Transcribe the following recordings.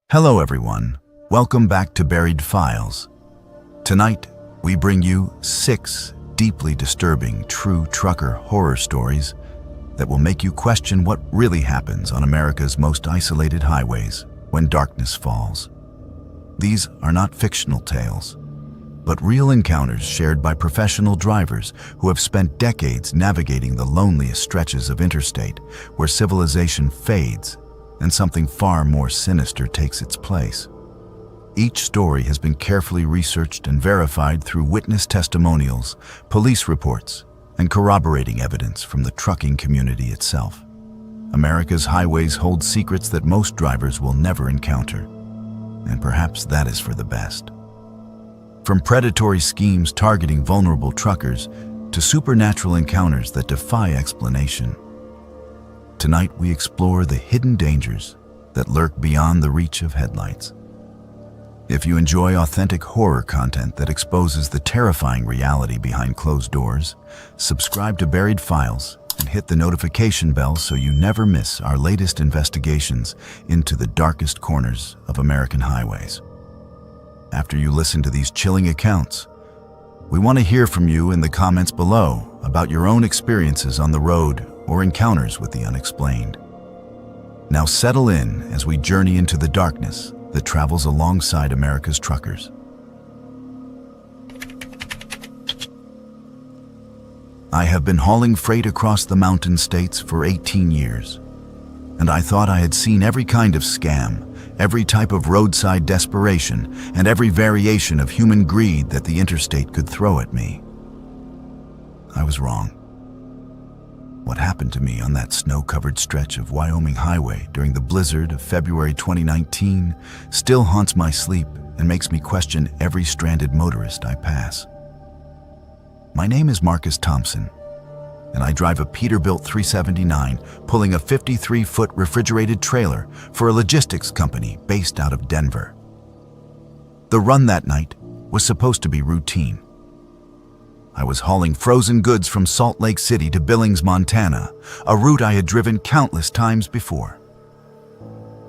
Hello everyone, welcome back to Buried Files. Tonight, we bring you 6 deeply disturbing true trucker horror stories that will make you question what really happens on America's most isolated highways when darkness falls. These are not fictional tales, but real encounters shared by professional drivers who have spent decades navigating the loneliest stretches of interstate where civilization fades and something far more sinister takes its place. Each story has been carefully researched and verified through witness testimonials, police reports, and corroborating evidence from the trucking community itself. America's highways hold secrets that most drivers will never encounter, and perhaps that is for the best. From predatory schemes targeting vulnerable truckers to supernatural encounters that defy explanation, tonight we explore the hidden dangers that lurk beyond the reach of headlights. If you enjoy authentic horror content that exposes the terrifying reality behind closed doors, subscribe to Buried Files and hit the notification bell so you never miss our latest investigations into the darkest corners of American highways. After you listen to these chilling accounts, we want to hear from you in the comments below about your own experiences on the road or encounters with the unexplained. Now settle in as we journey into the darkness that travels alongside America's truckers. I have been hauling freight across the mountain states for 18 years, and I thought I had seen every kind of scam, every type of roadside desperation, and every variation of human greed that the interstate could throw at me. I was wrong. What happened to me on that snow-covered stretch of Wyoming highway during the blizzard of February 2019 still haunts my sleep and makes me question every stranded motorist I pass. My name is Marcus Thompson, and I drive a Peterbilt 379 pulling a 53-foot refrigerated trailer for a logistics company based out of Denver. The run that night was supposed to be routine. I was hauling frozen goods from Salt Lake City to Billings, Montana, a route I had driven countless times before.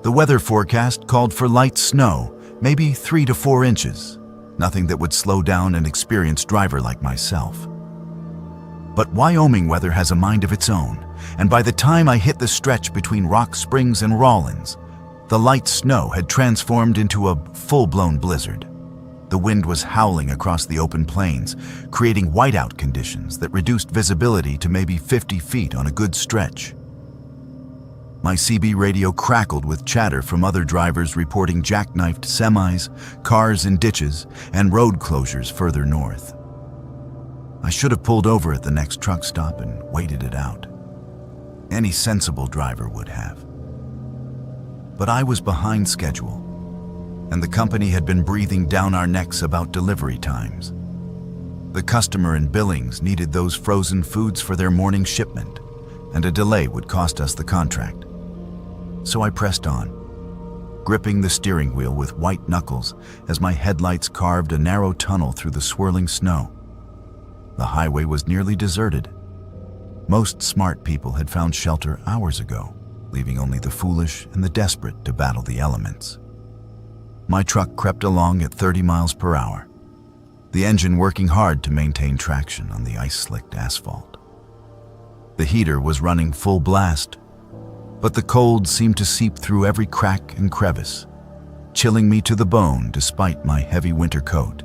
The weather forecast called for light snow, maybe 3 to 4 inches, nothing that would slow down an experienced driver like myself. But Wyoming weather has a mind of its own, and by the time I hit the stretch between Rock Springs and Rawlins, the light snow had transformed into a full-blown blizzard. The wind was howling across the open plains, creating whiteout conditions that reduced visibility to maybe 50 feet on a good stretch. My CB radio crackled with chatter from other drivers reporting jackknifed semis, cars in ditches, and road closures further north. I should have pulled over at the next truck stop and waited it out. Any sensible driver would have. But I was behind schedule, and the company had been breathing down our necks about delivery times. The customer in Billings needed those frozen foods for their morning shipment, and a delay would cost us the contract. So I pressed on, gripping the steering wheel with white knuckles as my headlights carved a narrow tunnel through the swirling snow. The highway was nearly deserted. Most smart people had found shelter hours ago, leaving only the foolish and the desperate to battle the elements. My truck crept along at 30 miles per hour, the engine working hard to maintain traction on the ice-slicked asphalt. The heater was running full blast, but the cold seemed to seep through every crack and crevice, chilling me to the bone despite my heavy winter coat.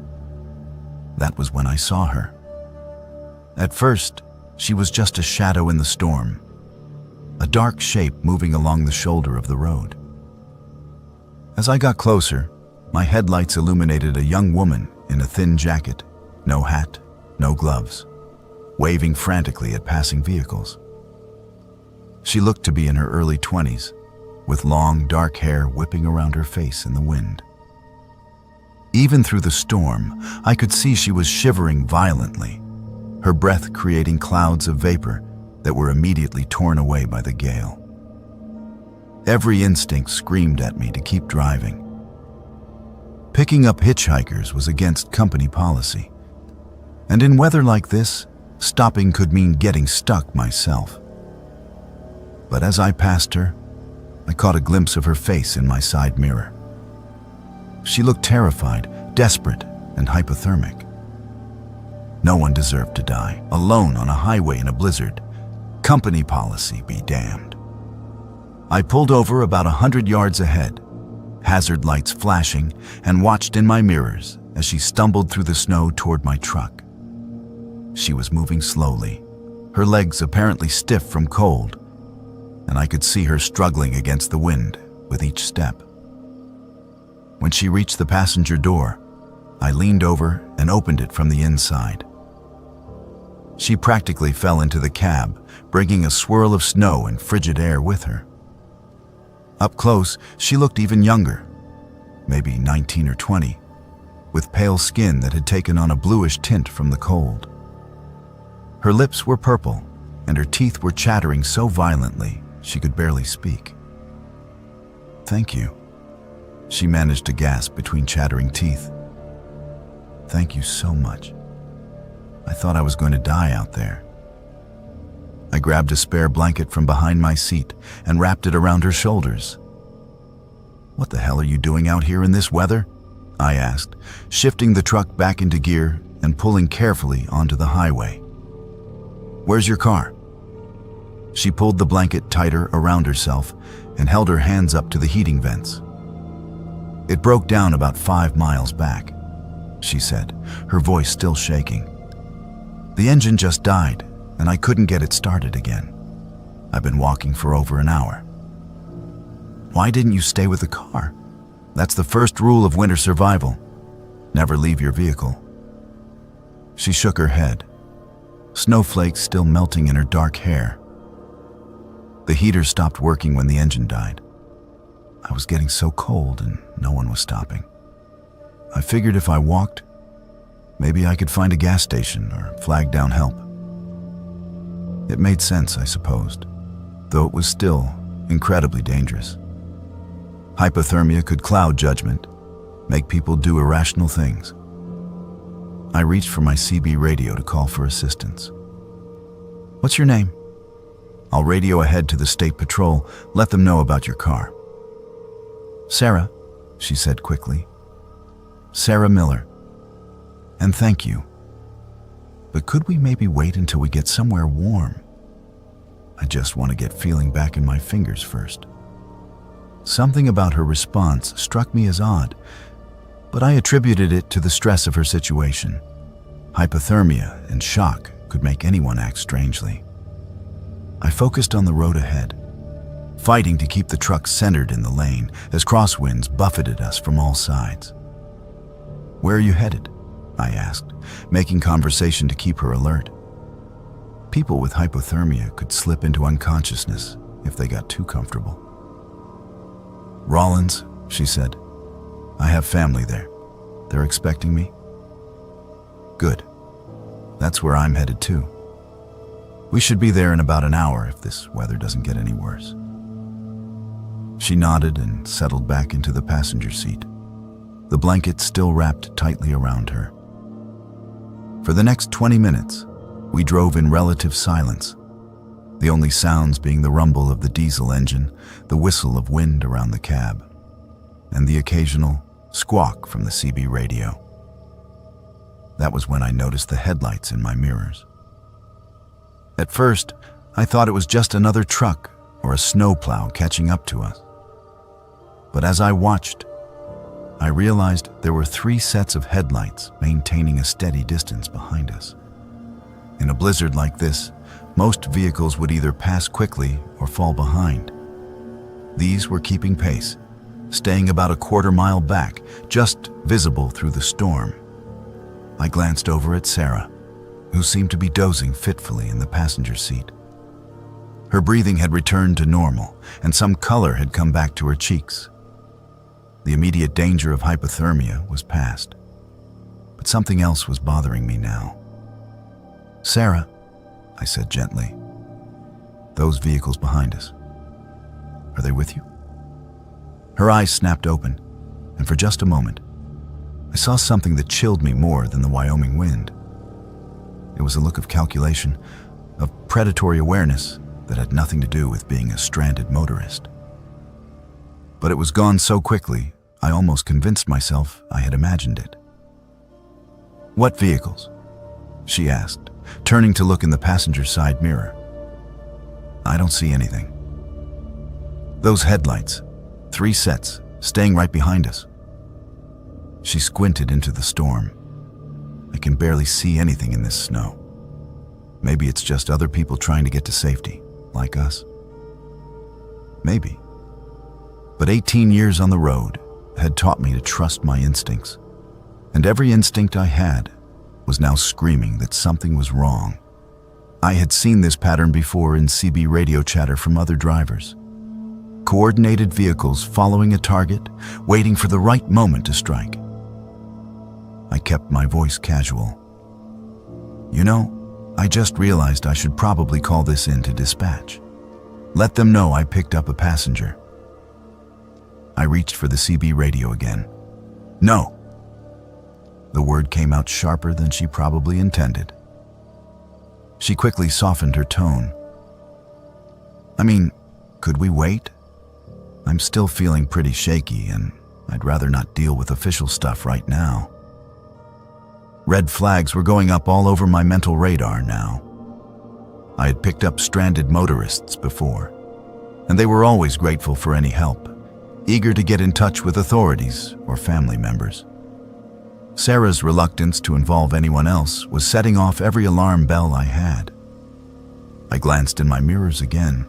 That was when I saw her. At first, she was just a shadow in the storm, a dark shape moving along the shoulder of the road. As I got closer, my headlights illuminated a young woman in a thin jacket, no hat, no gloves, waving frantically at passing vehicles. She looked to be in her early 20s, with long, dark hair whipping around her face in the wind. Even through the storm, I could see she was shivering violently, her breath creating clouds of vapor that were immediately torn away by the gale. Every instinct screamed at me to keep driving. Picking up hitchhikers was against company policy, and in weather like this, stopping could mean getting stuck myself. But as I passed her, I caught a glimpse of her face in my side mirror, She looked terrified, desperate, and hypothermic. No one deserved to die, alone on a highway in a blizzard. Company policy be damned. I pulled over about 100 yards ahead, hazard lights flashing, and watched in my mirrors as she stumbled through the snow toward my truck. She was moving slowly, her legs apparently stiff from cold, and I could see her struggling against the wind with each step. When she reached the passenger door, I leaned over and opened it from the inside. She practically fell into the cab, bringing a swirl of snow and frigid air with her. Up close, she looked even younger, maybe 19 or 20, with pale skin that had taken on a bluish tint from the cold. Her lips were purple, and her teeth were chattering so violently she could barely speak. "Thank you," she managed to gasp between chattering teeth. "Thank you so much. I thought I was going to die out there." I grabbed a spare blanket from behind my seat and wrapped it around her shoulders. "What the hell are you doing out here in this weather?" I asked, shifting the truck back into gear and pulling carefully onto the highway. "Where's your car?" She pulled the blanket tighter around herself and held her hands up to the heating vents. "It broke down about 5 miles back," she said, her voice still shaking. "The engine just died, and I couldn't get it started again. I've been walking for over an hour." "Why didn't you stay with the car? That's the first rule of winter survival. Never leave your vehicle." She shook her head, snowflakes still melting in her dark hair. "The heater stopped working when the engine died. I was getting so cold and no one was stopping. I figured if I walked, maybe I could find a gas station or flag down help." It made sense, I supposed, though it was still incredibly dangerous. Hypothermia could cloud judgment, make people do irrational things. I reached for my CB radio to call for assistance. "What's your name?" "I'll radio ahead to the state patrol, let them know about your car." "Sarah," she said quickly. "Sarah Miller. And thank you. But could we maybe wait until we get somewhere warm? I just want to get feeling back in my fingers first." Something about her response struck me as odd, but I attributed it to the stress of her situation. Hypothermia and shock could make anyone act strangely. I focused on the road ahead, fighting to keep the truck centered in the lane as crosswinds buffeted us from all sides. "Where are you headed?" I asked, making conversation to keep her alert. People with hypothermia could slip into unconsciousness if they got too comfortable. "Rollins," she said. "I have family there. They're expecting me." "Good. That's where I'm headed too. We should be there in about an hour if this weather doesn't get any worse." She nodded and settled back into the passenger seat, the blanket still wrapped tightly around her. For the next 20 minutes, we drove in relative silence, the only sounds being the rumble of the diesel engine, the whistle of wind around the cab, and the occasional squawk from the CB radio. That was when I noticed the headlights in my mirrors. At first, I thought it was just another truck or a snowplow catching up to us. But as I watched, I realized there were 3 sets of headlights maintaining a steady distance behind us. In a blizzard like this, most vehicles would either pass quickly or fall behind. These were keeping pace, staying about a quarter-mile back, just visible through the storm. I glanced over at Sarah, who seemed to be dozing fitfully in the passenger seat. Her breathing had returned to normal, and some color had come back to her cheeks. The immediate danger of hypothermia was past, but something else was bothering me now. "Sarah," I said gently, "those vehicles behind us, are they with you?" Her eyes snapped open, and for just a moment, I saw something that chilled me more than the Wyoming wind. It was a look of calculation, of predatory awareness that had nothing to do with being a stranded motorist. But it was gone so quickly, I almost convinced myself I had imagined it. "What vehicles?" she asked, turning to look in the passenger side mirror. "I don't see anything." "Those headlights, 3 sets, staying right behind us." She squinted into the storm. "I can barely see anything in this snow. Maybe it's just other people trying to get to safety, like us." Maybe. But 18 years on the road had taught me to trust my instincts, and every instinct I had was now screaming that something was wrong. I had seen this pattern before in CB radio chatter from other drivers. Coordinated vehicles following a target, waiting for the right moment to strike. I kept my voice casual. "You know, I just realized I should probably call this in to dispatch. Let them know I picked up a passenger." I reached for the CB radio again. "No." The word came out sharper than she probably intended. She quickly softened her tone. "I mean, could we wait? I'm still feeling pretty shaky, and I'd rather not deal with official stuff right now." Red flags were going up all over my mental radar now. I had picked up stranded motorists before, and they were always grateful for any help, eager to get in touch with authorities or family members. Sarah's reluctance to involve anyone else was setting off every alarm bell I had. I glanced in my mirrors again.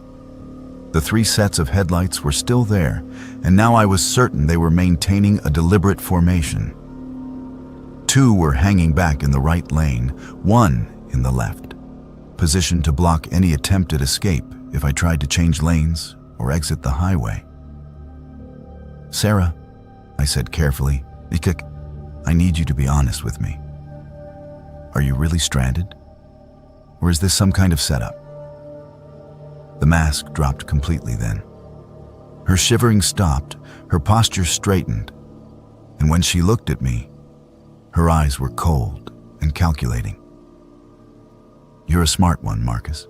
The 3 sets of headlights were still there, and now I was certain they were maintaining a deliberate formation. 2 were hanging back in the right lane, 1 in the left, positioned to block any attempt at escape if I tried to change lanes or exit the highway. "Sarah," I said carefully, "I need you to be honest with me. Are you really stranded? Or is this some kind of setup?" The mask dropped completely then. Her shivering stopped, her posture straightened, and when she looked at me, her eyes were cold and calculating. "You're a smart one, Marcus.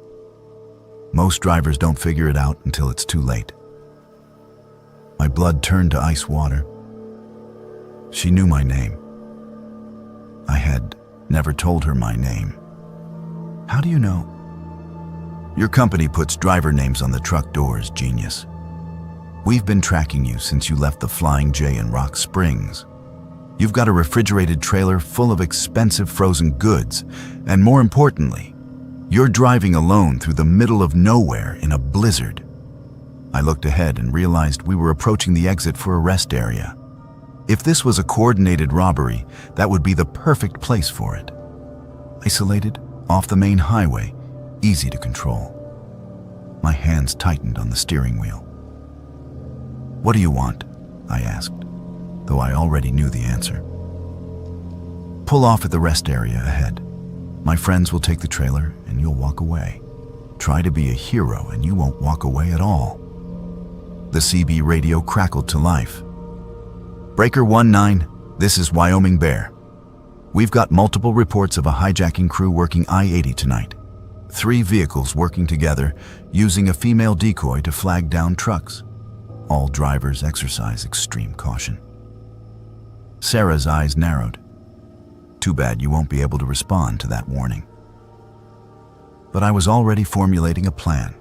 Most drivers don't figure it out until it's too late." My blood turned to ice water. She knew my name. I had never told her my name. "How do you know?" "Your company puts driver names on the truck doors, genius. We've been tracking you since you left the Flying J in Rock Springs. You've got a refrigerated trailer full of expensive frozen goods, and more importantly, you're driving alone through the middle of nowhere in a blizzard." I looked ahead and realized we were approaching the exit for a rest area. If this was a coordinated robbery, that would be the perfect place for it. Isolated, off the main highway, easy to control. My hands tightened on the steering wheel. "What do you want?" I asked, though I already knew the answer. "Pull off at the rest area ahead. My friends will take the trailer and you'll walk away. Try to be a hero and you won't walk away at all." The CB radio crackled to life. "Breaker 19, this is Wyoming Bear. We've got multiple reports of a hijacking crew working I-80 tonight. 3 vehicles working together, using a female decoy to flag down trucks. All drivers exercise extreme caution." Sarah's eyes narrowed. "Too bad you won't be able to respond to that warning." But I was already formulating a plan.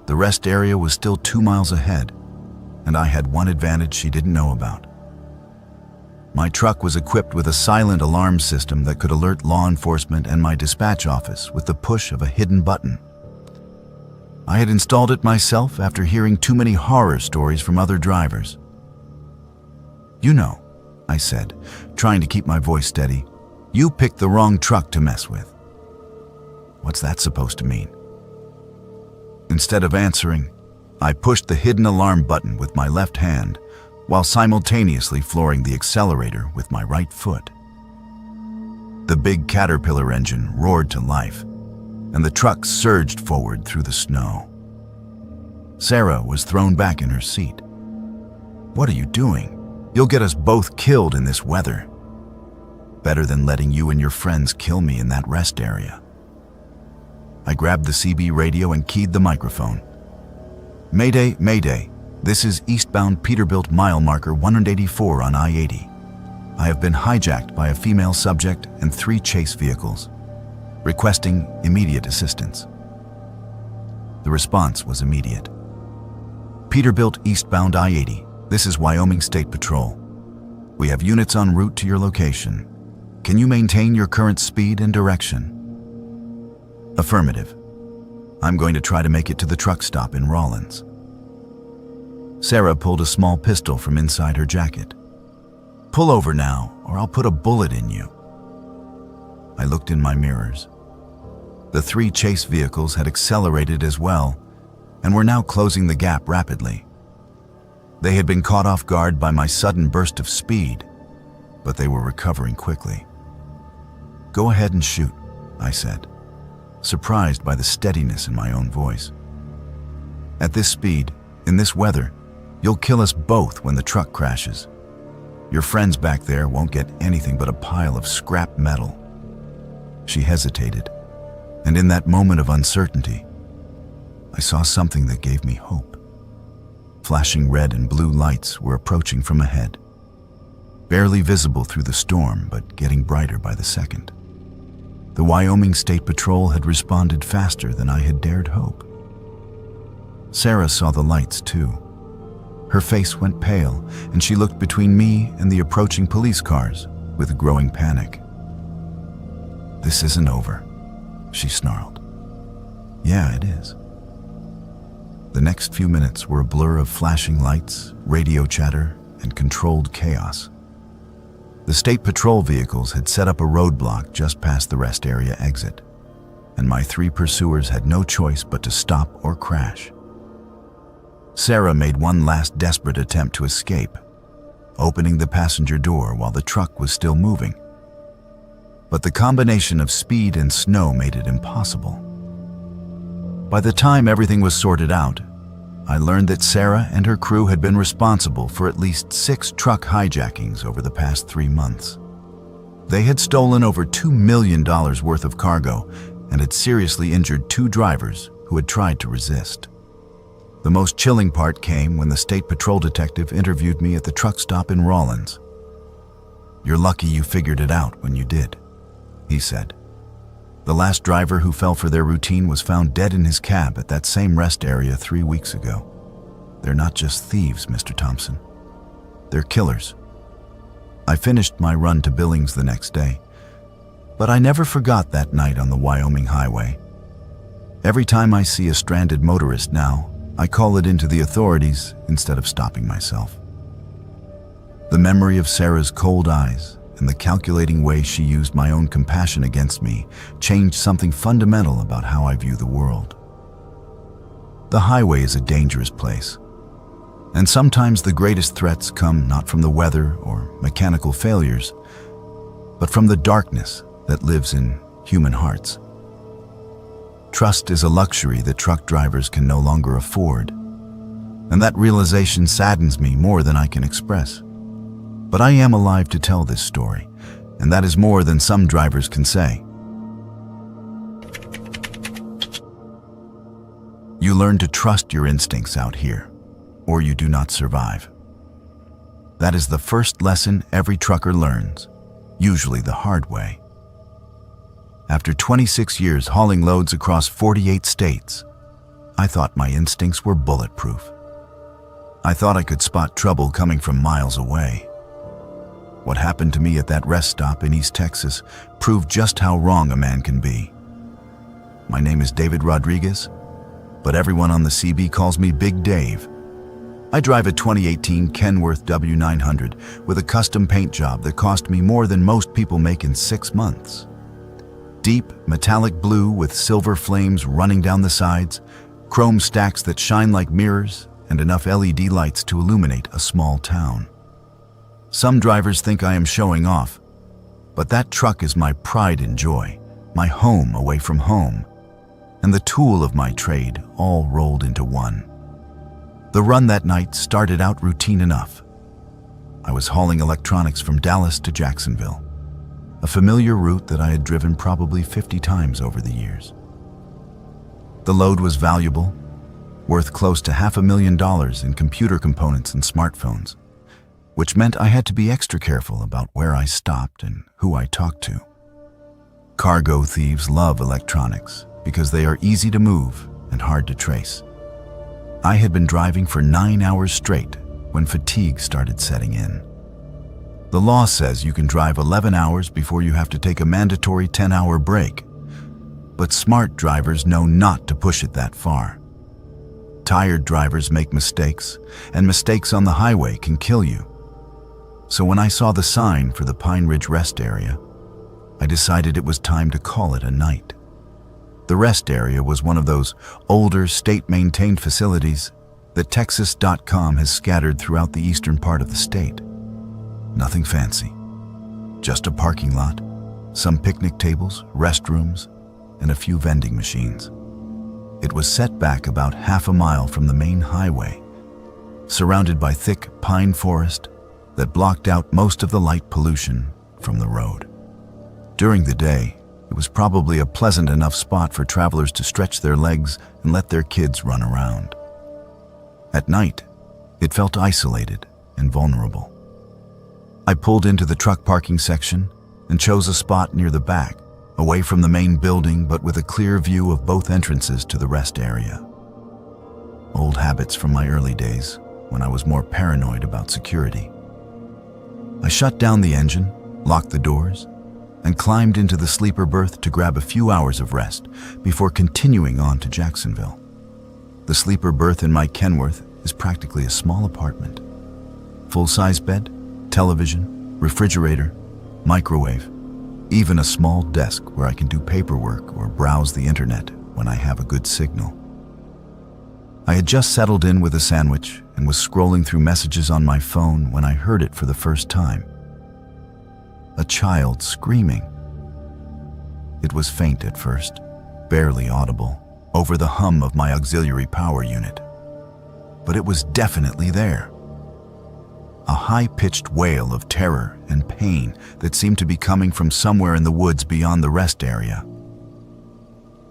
The rest area was still 2 miles ahead, and I had one advantage she didn't know about. My truck was equipped with a silent alarm system that could alert law enforcement and my dispatch office with the push of a hidden button. I had installed it myself after hearing too many horror stories from other drivers. "You know," I said, trying to keep my voice steady, "you picked the wrong truck to mess with." "What's that supposed to mean?" Instead of answering, I pushed the hidden alarm button with my left hand, while simultaneously flooring the accelerator with my right foot. The big Caterpillar engine roared to life, and the truck surged forward through the snow. Sarah was thrown back in her seat. "What are you doing? You'll get us both killed in this weather. Better than letting you and your friends kill me in that rest area." I grabbed the CB radio and keyed the microphone. "Mayday, mayday. This is eastbound Peterbilt mile marker 184 on I-80. I have been hijacked by a female subject and 3 chase vehicles, requesting immediate assistance. The response was immediate. Peterbilt eastbound I-80. This is Wyoming State Patrol. We have units en route to your location. Can you maintain your current speed and direction? Affirmative. I'm going to try to make it to the truck stop in Rawlins. Sarah pulled a small pistol from inside her jacket. Pull over now, or I'll put a bullet in you. I looked in my mirrors. The 3 chase vehicles had accelerated as well, and were now closing the gap rapidly. They had been caught off guard by my sudden burst of speed, but they were recovering quickly. Go ahead and shoot, I said, surprised by the steadiness in my own voice. At this speed, in this weather, you'll kill us both when the truck crashes. Your friends back there won't get anything but a pile of scrap metal. She hesitated, and in that moment of uncertainty, I saw something that gave me hope. Flashing red and blue lights were approaching from ahead, barely visible through the storm, but getting brighter by the second. The Wyoming State Patrol had responded faster than I had dared hope. Sarah saw the lights too. Her face went pale, and she looked between me and the approaching police cars with growing panic. This isn't over, she snarled. Yeah, it is. The next few minutes were a blur of flashing lights, radio chatter, and controlled chaos. The state patrol vehicles had set up a roadblock just past the rest area exit, and my 3 pursuers had no choice but to stop or crash. Sarah made one last desperate attempt to escape, opening the passenger door while the truck was still moving. But the combination of speed and snow made it impossible. By the time everything was sorted out, I learned that Sarah and her crew had been responsible for at least 6 truck hijackings over the past 3 months. They had stolen over $2 million worth of cargo and had seriously injured 2 drivers who had tried to resist. The most chilling part came when the state patrol detective interviewed me at the truck stop in Rawlins. You're lucky you figured it out when you did, he said. The last driver who fell for their routine was found dead in his cab at that same rest area 3 weeks ago. They're not just thieves, Mr. Thompson. They're killers. I finished my run to Billings the next day, but I never forgot that night on the Wyoming highway. Every time I see a stranded motorist now, I call it into the authorities instead of stopping myself. The memory of Sarah's cold eyes and the calculating way she used my own compassion against me changed something fundamental about how I view the world. The highway is a dangerous place, and sometimes the greatest threats come not from the weather or mechanical failures, but from the darkness that lives in human hearts. Trust is a luxury that truck drivers can no longer afford, and that realization saddens me more than I can express. But I am alive to tell this story, and that is more than some drivers can say. You learn to trust your instincts out here, or you do not survive. That is the first lesson every trucker learns, usually the hard way. After 26 years hauling loads across 48 states, I thought my instincts were bulletproof. I thought I could spot trouble coming from miles away. What happened to me at that rest stop in East Texas proved just how wrong a man can be. My name is David Rodriguez, but everyone on the CB calls me Big Dave. I drive a 2018 Kenworth W900 with a custom paint job that cost me more than most people make in 6 months. Deep, metallic blue with silver flames running down the sides, chrome stacks that shine like mirrors, and enough LED lights to illuminate a small town. Some drivers think I am showing off, but that truck is my pride and joy, my home away from home, and the tool of my trade all rolled into one. The run that night started out routine enough. I was hauling electronics from Dallas to Jacksonville, a familiar route that I had driven probably 50 times over the years. The load was valuable, worth close to $500,000 in computer components and smartphones, which meant I had to be extra careful about where I stopped and who I talked to. Cargo thieves love electronics because they are easy to move and hard to trace. I had been driving for 9 hours straight when fatigue started setting in. The law says you can drive 11 hours before you have to take a mandatory 10-hour break, but smart drivers know not to push it that far. Tired drivers make mistakes, and mistakes on the highway can kill you. So when I saw the sign for the Pine Ridge Rest Area, I decided it was time to call it a night. The rest area was one of those older state-maintained facilities that Texas.com has scattered throughout the eastern part of the state. Nothing fancy, just a parking lot, some picnic tables, restrooms, and a few vending machines. It was set back about half a mile from the main highway, surrounded by thick pine forest that blocked out most of the light pollution from the road. During the day, it was probably a pleasant enough spot for travelers to stretch their legs and let their kids run around. At night, it felt isolated and vulnerable. I pulled into the truck parking section and chose a spot near the back, away from the main building but with a clear view of both entrances to the rest area. Old habits from my early days, when I was more paranoid about security. I shut down the engine, locked the doors, and climbed into the sleeper berth to grab a few hours of rest before continuing on to Jacksonville. The sleeper berth in my Kenworth is practically a small apartment. Full-size bed, television, refrigerator, microwave, even a small desk where I can do paperwork or browse the internet when I have a good signal. I had just settled in with a sandwich and was scrolling through messages on my phone when I heard it for the first time. A child screaming. It was faint at first, barely audible, over the hum of my auxiliary power unit. But it was definitely there. A high-pitched wail of terror and pain that seemed to be coming from somewhere in the woods beyond the rest area.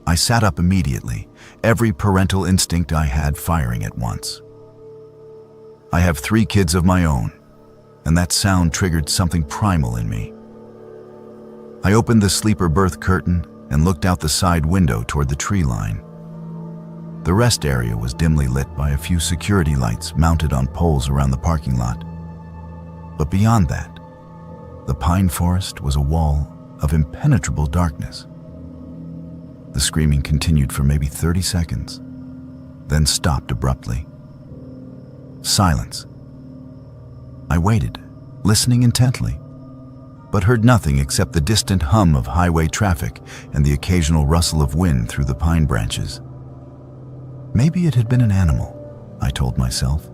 I sat up immediately, every parental instinct I had firing at once. I have 3 kids of my own, and that sound triggered something primal in me. I opened the sleeper berth curtain and looked out the side window toward the tree line. The rest area was dimly lit by a few security lights mounted on poles around the parking lot. But beyond that, the pine forest was a wall of impenetrable darkness. The screaming continued for maybe 30 seconds, then stopped abruptly. Silence. I waited, listening intently, but heard nothing except the distant hum of highway traffic and the occasional rustle of wind through the pine branches. Maybe it had been an animal, I told myself.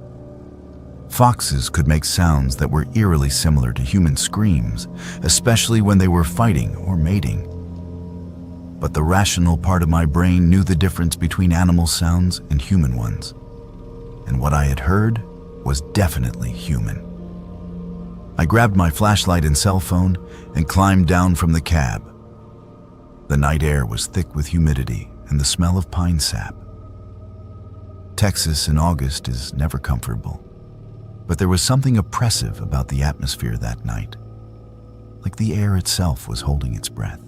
Foxes could make sounds that were eerily similar to human screams, especially when they were fighting or mating. But the rational part of my brain knew the difference between animal sounds and human ones. And what I had heard was definitely human. I grabbed my flashlight and cell phone and climbed down from the cab. The night air was thick with humidity and the smell of pine sap. Texas in August is never comfortable, but there was something oppressive about the atmosphere that night, like the air itself was holding its breath.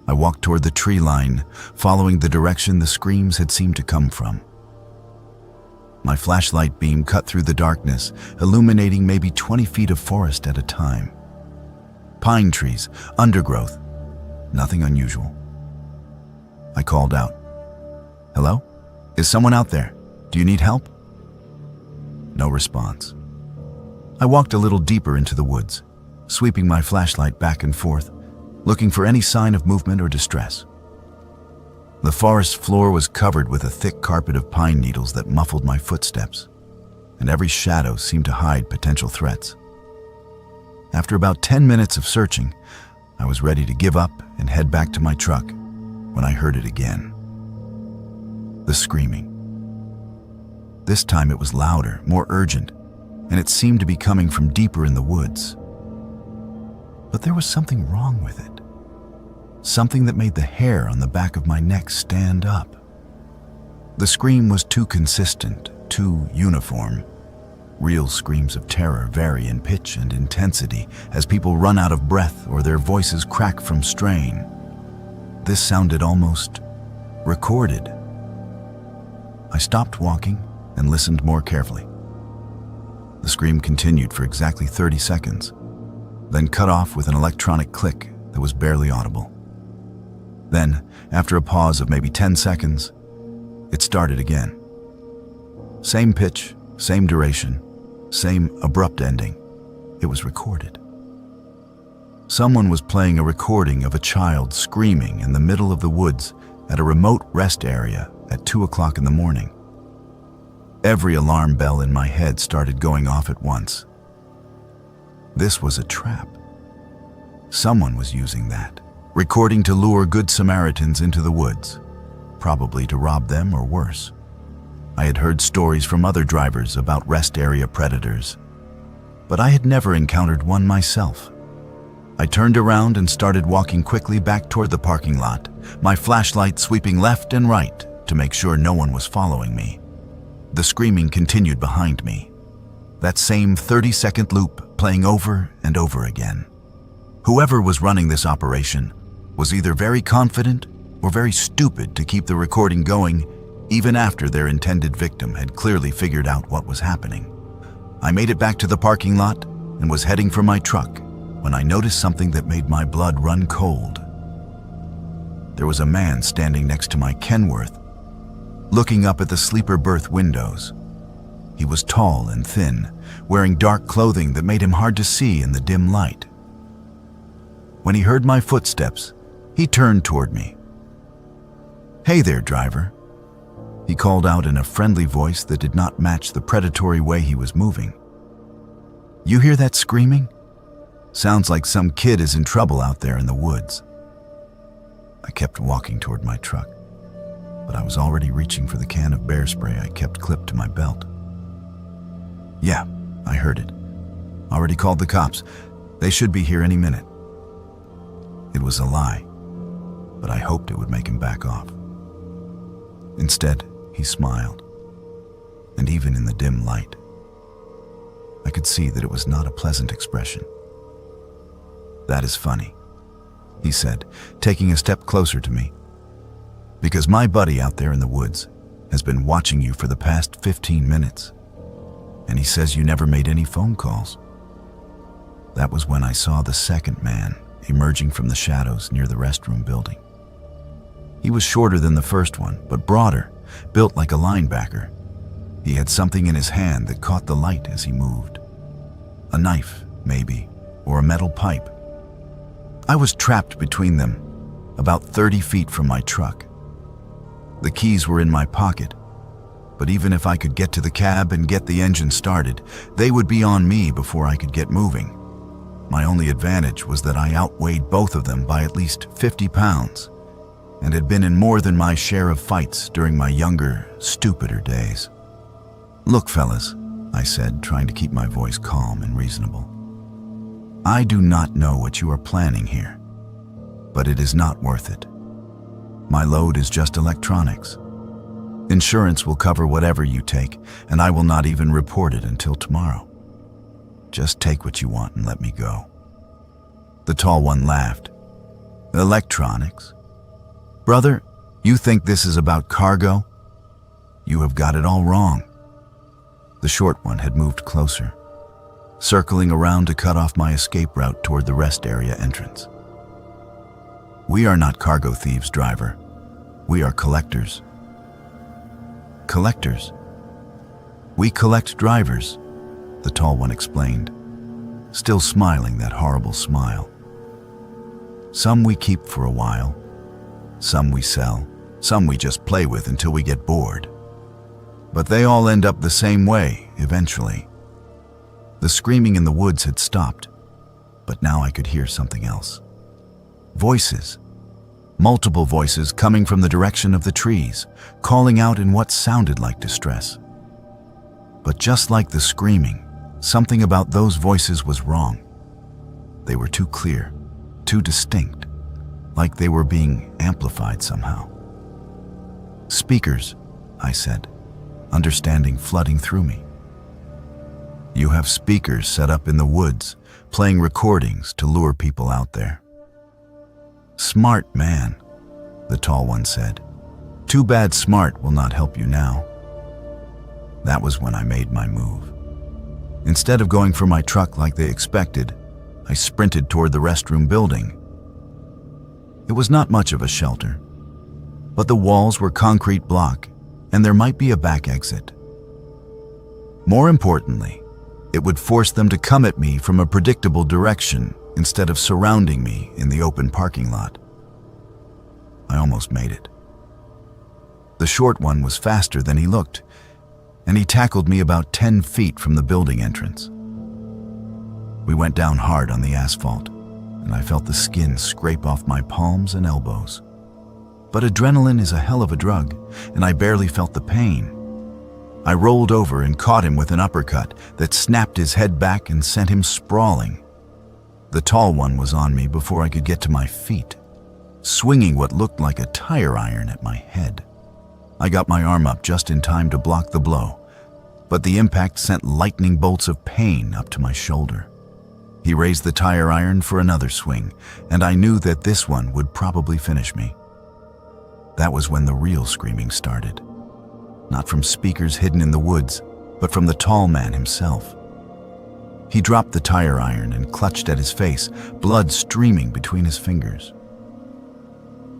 I walked toward the tree line, following the direction the screams had seemed to come from. My flashlight beam cut through the darkness, illuminating maybe 20 feet of forest at a time. Pine trees, undergrowth, nothing unusual. I called out, "Hello? Is someone out there? Do you need help?" No response. I walked a little deeper into the woods, sweeping my flashlight back and forth, looking for any sign of movement or distress. The forest floor was covered with a thick carpet of pine needles that muffled my footsteps, and every shadow seemed to hide potential threats. After about 10 minutes of searching, I was ready to give up and head back to my truck when I heard it again. The screaming. This time it was louder, more urgent, and it seemed to be coming from deeper in the woods. But there was something wrong with it. Something that made the hair on the back of my neck stand up. The scream was too consistent, too uniform. Real screams of terror vary in pitch and intensity as people run out of breath or their voices crack from strain. This sounded almost recorded. I stopped walking and listened more carefully. The scream continued for exactly 30 seconds, then cut off with an electronic click that was barely audible. Then, after a pause of maybe 10 seconds, it started again. Same pitch, same duration, same abrupt ending. It was recorded. Someone was playing a recording of a child screaming in the middle of the woods at a remote rest area at 2 o'clock in the morning. Every alarm bell in my head started going off at once. This was a trap. Someone was using that, recording to lure good Samaritans into the woods, probably to rob them or worse. I had heard stories from other drivers about rest area predators, but I had never encountered one myself. I turned around and started walking quickly back toward the parking lot, my flashlight sweeping left and right to make sure no one was following me. The screaming continued behind me, that same 30-second loop playing over and over again. Whoever was running this operation was either very confident or very stupid to keep the recording going even after their intended victim had clearly figured out what was happening. I made it back to the parking lot and was heading for my truck when I noticed something that made my blood run cold. There was a man standing next to my Kenworth, looking up at the sleeper berth windows. He was tall and thin, wearing dark clothing that made him hard to see in the dim light. When he heard my footsteps, he turned toward me. "Hey there, driver," he called out in a friendly voice that did not match the predatory way he was moving. "You hear that screaming? Sounds like some kid is in trouble out there in the woods." I kept walking toward my truck, but I was already reaching for the can of bear spray I kept clipped to my belt. "Yeah, I heard it. Already called the cops. They should be here any minute." It was a lie, but I hoped it would make him back off. Instead, he smiled, and even in the dim light, I could see that it was not a pleasant expression. "That is funny," he said, taking a step closer to me, "because my buddy out there in the woods has been watching you for the past 15 minutes, and he says you never made any phone calls." That was when I saw the second man emerging from the shadows near the restroom building. He was shorter than the first one, but broader, built like a linebacker. He had something in his hand that caught the light as he moved. A knife, maybe, or a metal pipe. I was trapped between them, about 30 feet from my truck. The keys were in my pocket, but even if I could get to the cab and get the engine started, they would be on me before I could get moving. My only advantage was that I outweighed both of them by at least 50 pounds and had been in more than my share of fights during my younger, stupider days. "Look, fellas," I said, trying to keep my voice calm and reasonable. "I do not know what you are planning here, but it is not worth it. My load is just electronics. Insurance will cover whatever you take, and I will not even report it until tomorrow. Just take what you want and let me go." The tall one laughed. "Electronics? Brother, you think this is about cargo? You have got it all wrong." The short one had moved closer, circling around to cut off my escape route toward the rest area entrance. "We are not cargo thieves, driver. We are collectors." "Collectors? We collect drivers," the tall one explained, still smiling that horrible smile. "Some we keep for a while, some we sell, some we just play with until we get bored. But they all end up the same way, eventually." The screaming in the woods had stopped, but now I could hear something else. Voices. Multiple voices coming from the direction of the trees, calling out in what sounded like distress. But just like the screaming, something about those voices was wrong. They were too clear, too distinct, like they were being amplified somehow. Speakers, I said, understanding flooding through me. You have speakers set up in the woods, playing recordings to lure people out there. Smart man, the tall one said. Too bad smart will not help you now. That was when I made my move. Instead of going for my truck like they expected, I sprinted toward the restroom building. It was not much of a shelter, but the walls were concrete block and there might be a back exit. More importantly, it would force them to come at me from a predictable direction instead of surrounding me in the open parking lot. I almost made it. The short one was faster than he looked, and he tackled me about 10 feet from the building entrance. We went down hard on the asphalt, and I felt the skin scrape off my palms and elbows. But adrenaline is a hell of a drug, and I barely felt the pain. I rolled over and caught him with an uppercut that snapped his head back and sent him sprawling. The tall one was on me before I could get to my feet, swinging what looked like a tire iron at my head. I got my arm up just in time to block the blow, but the impact sent lightning bolts of pain up to my shoulder. He raised the tire iron for another swing, and I knew that this one would probably finish me. That was when the real screaming started. Not from speakers hidden in the woods, but from the tall man himself. He dropped the tire iron and clutched at his face, blood streaming between his fingers.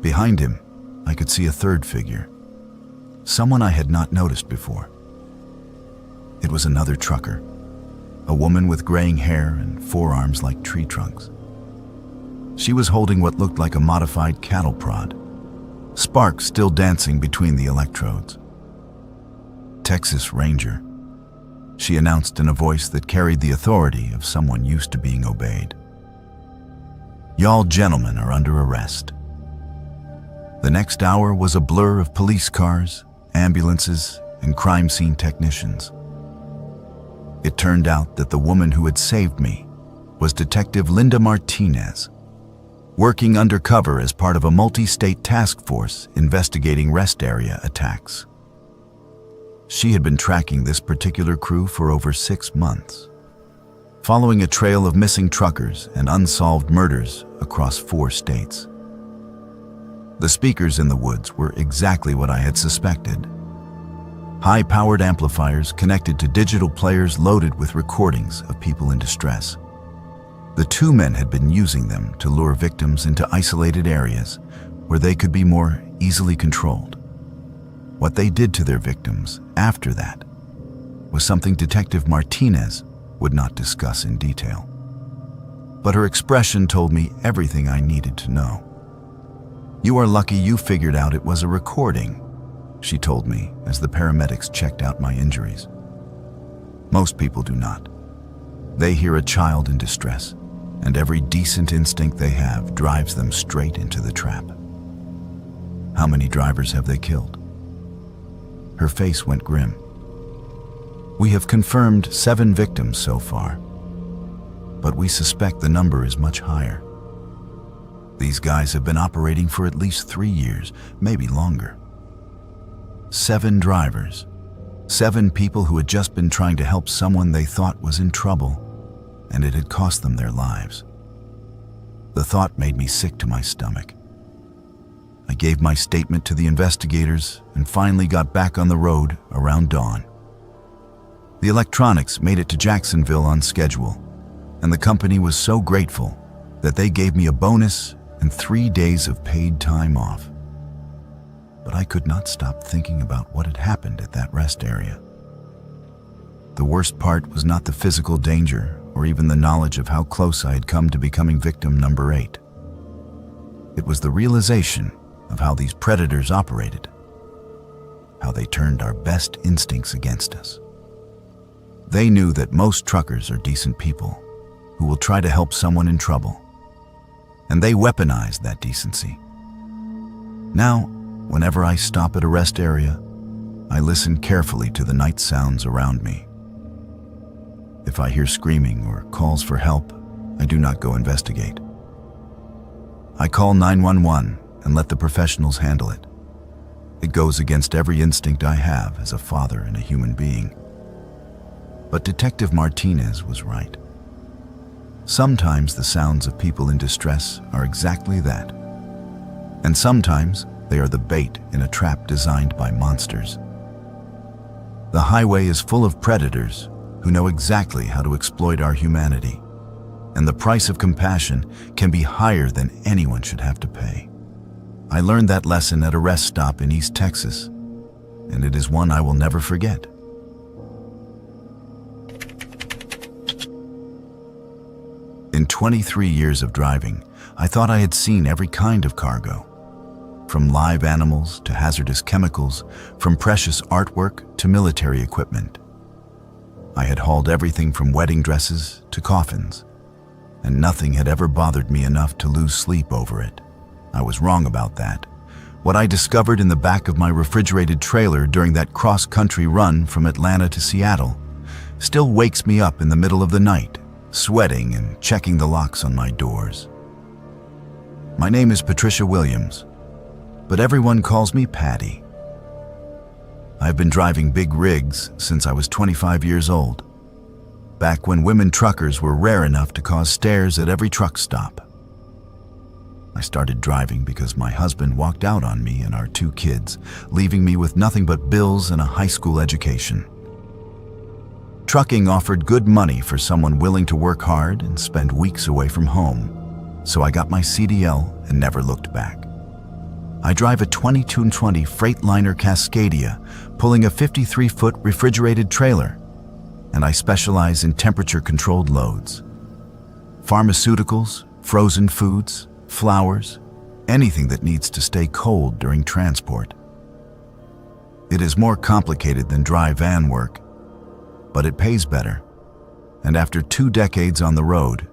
Behind him, I could see a third figure, someone I had not noticed before. It was another trucker, a woman with graying hair and forearms like tree trunks. She was holding what looked like a modified cattle prod, sparks still dancing between the electrodes. Texas Ranger, she announced in a voice that carried the authority of someone used to being obeyed. Y'all gentlemen are under arrest. The next hour was a blur of police cars, ambulances, and crime scene technicians. It turned out that the woman who had saved me was Detective Linda Martinez, working undercover as part of a multi-state task force investigating rest area attacks. She had been tracking this particular crew for over 6 months, following a trail of missing truckers and unsolved murders across 4 states. The speakers in the woods were exactly what I had suspected. High-powered amplifiers connected to digital players loaded with recordings of people in distress. The 2 men had been using them to lure victims into isolated areas where they could be more easily controlled. What they did to their victims after that was something Detective Martinez would not discuss in detail. But her expression told me everything I needed to know. "You are lucky you figured out it was a recording," she told me as the paramedics checked out my injuries. Most people do not. They hear a child in distress, and every decent instinct they have drives them straight into the trap. How many drivers have they killed? Her face went grim. We have confirmed 7 victims so far, but we suspect the number is much higher. These guys have been operating for at least 3 years, maybe longer. 7 drivers, 7 people who had just been trying to help someone they thought was in trouble, and it had cost them their lives. The thought made me sick to my stomach. I gave my statement to the investigators and finally got back on the road around dawn. The electronics made it to Jacksonville on schedule, and the company was so grateful that they gave me a bonus and 3 days of paid time off. But I could not stop thinking about what had happened at that rest area. The worst part was not the physical danger or even the knowledge of how close I had come to becoming victim number 8. It was the realization of how these predators operated, how they turned our best instincts against us. They knew that most truckers are decent people who will try to help someone in trouble, and they weaponized that decency. Now, whenever I stop at a rest area, I listen carefully to the night sounds around me. If I hear screaming or calls for help, I do not go investigate. I call 911 and let the professionals handle it. It goes against every instinct I have as a father and a human being. But Detective Martinez was right. Sometimes the sounds of people in distress are exactly that. And sometimes they are the bait in a trap designed by monsters. The highway is full of predators who know exactly how to exploit our humanity, and the price of compassion can be higher than anyone should have to pay. I learned that lesson at a rest stop in East Texas, and it is one I will never forget. In 23 years of driving, I thought I had seen every kind of cargo. From live animals to hazardous chemicals, from precious artwork to military equipment. I had hauled everything from wedding dresses to coffins, and nothing had ever bothered me enough to lose sleep over it. I was wrong about that. What I discovered in the back of my refrigerated trailer during that cross-country run from Atlanta to Seattle still wakes me up in the middle of the night, sweating and checking the locks on my doors. My name is Patricia Williams, but everyone calls me Patty. I've been driving big rigs since I was 25 years old, back when women truckers were rare enough to cause stares at every truck stop. I started driving because my husband walked out on me and our 2 kids, leaving me with nothing but bills and a high school education. Trucking offered good money for someone willing to work hard and spend weeks away from home, so I got my CDL and never looked back. I drive a 2220 Freightliner Cascadia, pulling a 53-foot refrigerated trailer, and I specialize in temperature-controlled loads. Pharmaceuticals, frozen foods, flowers, anything that needs to stay cold during transport. It is more complicated than dry van work, but it pays better, and after 2 decades on the road,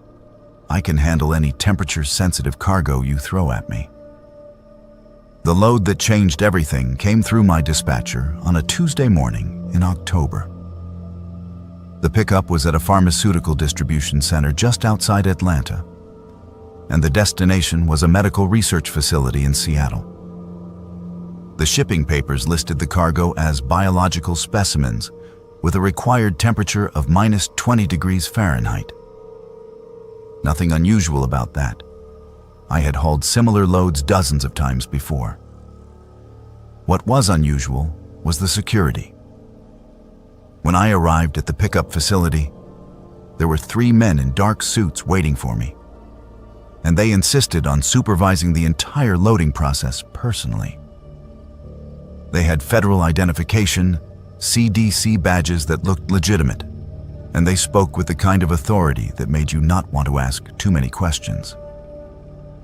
I can handle any temperature-sensitive cargo you throw at me. The load that changed everything came through my dispatcher on a Tuesday morning in October. The pickup was at a pharmaceutical distribution center just outside Atlanta, and the destination was a medical research facility in Seattle. The shipping papers listed the cargo as biological specimens with a required temperature of minus 20 degrees Fahrenheit. Nothing unusual about that. I had hauled similar loads dozens of times before. What was unusual was the security. When I arrived at the pickup facility, there were 3 men in dark suits waiting for me, and they insisted on supervising the entire loading process personally. They had federal identification, CDC badges that looked legitimate, and they spoke with the kind of authority that made you not want to ask too many questions.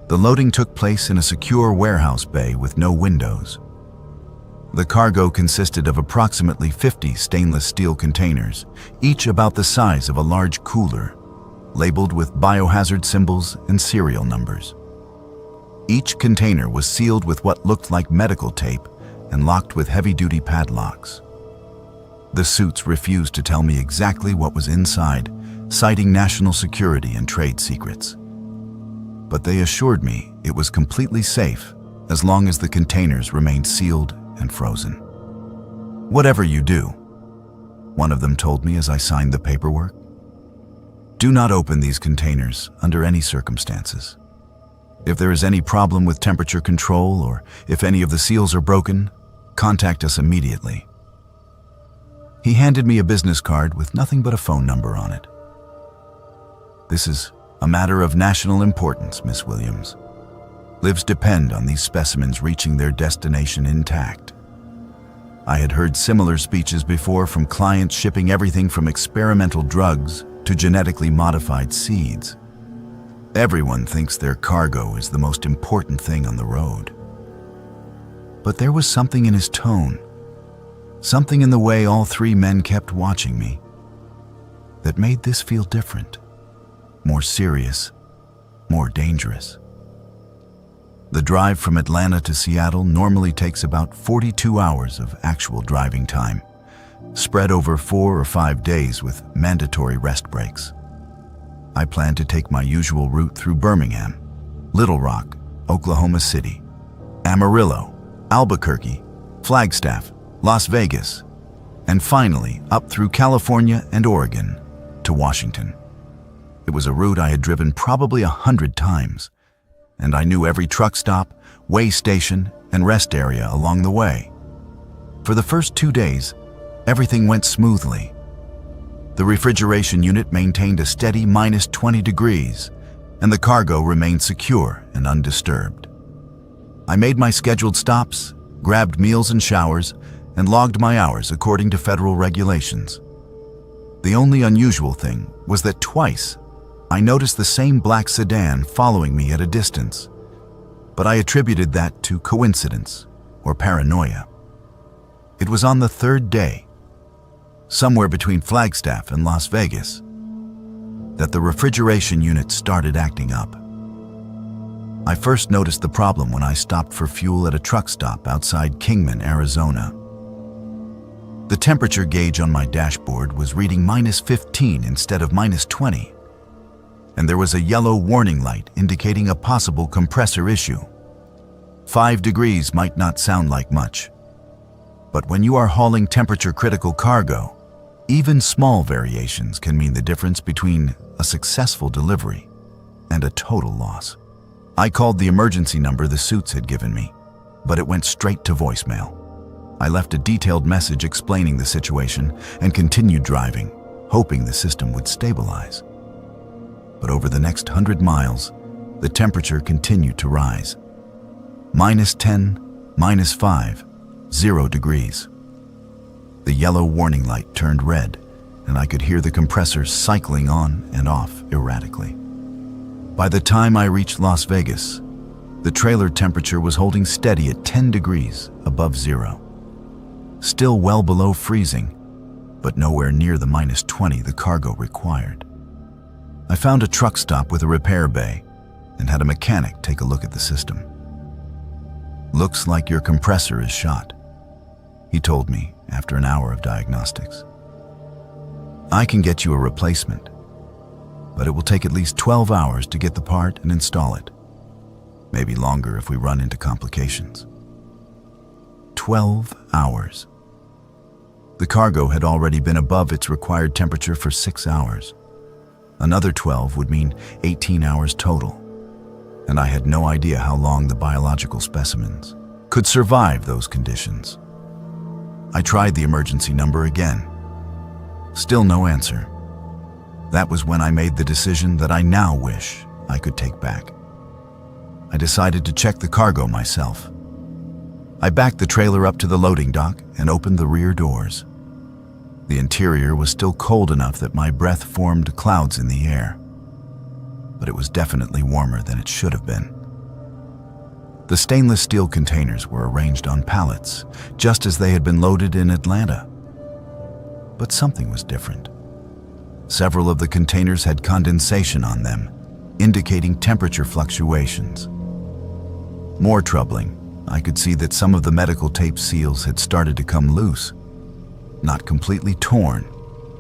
The loading took place in a secure warehouse bay with no windows. The cargo consisted of approximately 50 stainless steel containers, each about the size of a large cooler, labeled with biohazard symbols and serial numbers. Each container was sealed with what looked like medical tape and locked with heavy-duty padlocks. The suits refused to tell me exactly what was inside, citing national security and trade secrets. But they assured me it was completely safe as long as the containers remained sealed and frozen. "Whatever you do," one of them told me as I signed the paperwork, "do not open these containers under any circumstances. If there is any problem with temperature control or if any of the seals are broken, contact us immediately." He handed me a business card with nothing but a phone number on it. "This is a matter of national importance, Miss Williams. Lives depend on these specimens reaching their destination intact." I had heard similar speeches before from clients shipping everything from experimental drugs to genetically modified seeds. Everyone thinks their cargo is the most important thing on the road. But there was something in his tone, something in the way all 3 men kept watching me, that made this feel different. More serious, more dangerous. The drive from Atlanta to Seattle normally takes about 42 hours of actual driving time, spread over 4 or 5 days with mandatory rest breaks. I plan to take my usual route through Birmingham, Little Rock, Oklahoma City, Amarillo, Albuquerque, Flagstaff, Las Vegas, and finally up through California and Oregon to Washington. It was a route I had driven probably 100 times, and I knew every truck stop, way station, and rest area along the way. For the first 2 days, everything went smoothly. The refrigeration unit maintained a steady -20 degrees, and the cargo remained secure and undisturbed. I made my scheduled stops, grabbed meals and showers, and logged my hours according to federal regulations. The only unusual thing was that twice I noticed the same black sedan following me at a distance, but I attributed that to coincidence or paranoia. It was on the third day, somewhere between Flagstaff and Las Vegas, that the refrigeration unit started acting up. I first noticed the problem when I stopped for fuel at a truck stop outside Kingman, Arizona. The temperature gauge on my dashboard was reading -15 instead of -20, and there was a yellow warning light indicating a possible compressor issue. 5 degrees might not sound like much, but when you are hauling temperature-critical cargo, even small variations can mean the difference between a successful delivery and a total loss. I called the emergency number the suits had given me, but it went straight to voicemail. I left a detailed message explaining the situation and continued driving, hoping the system would stabilize. But over the next 100 miles, the temperature continued to rise. -10, -5, 0 degrees. The yellow warning light turned red, and I could hear the compressor cycling on and off erratically. By the time I reached Las Vegas, the trailer temperature was holding steady at 10 degrees above zero. Still well below freezing, but nowhere near the -20 the cargo required. I found a truck stop with a repair bay and had a mechanic take a look at the system. "Looks like your compressor is shot," he told me after an hour of diagnostics. "I can get you a replacement, but it will take at least 12 hours to get the part and install it. Maybe longer if we run into complications." 12 hours. The cargo had already been above its required temperature for 6 hours. Another 12 would mean 18 hours total, and I had no idea how long the biological specimens could survive those conditions. I tried the emergency number again. Still no answer. That was when I made the decision that I now wish I could take back. I decided to check the cargo myself. I backed the trailer up to the loading dock and opened the rear doors. The interior was still cold enough that my breath formed clouds in the air, but it was definitely warmer than it should have been. The stainless steel containers were arranged on pallets, just as they had been loaded in Atlanta. But something was different. Several of the containers had condensation on them, indicating temperature fluctuations. More troubling, I could see that some of the medical tape seals had started to come loose. Not completely torn,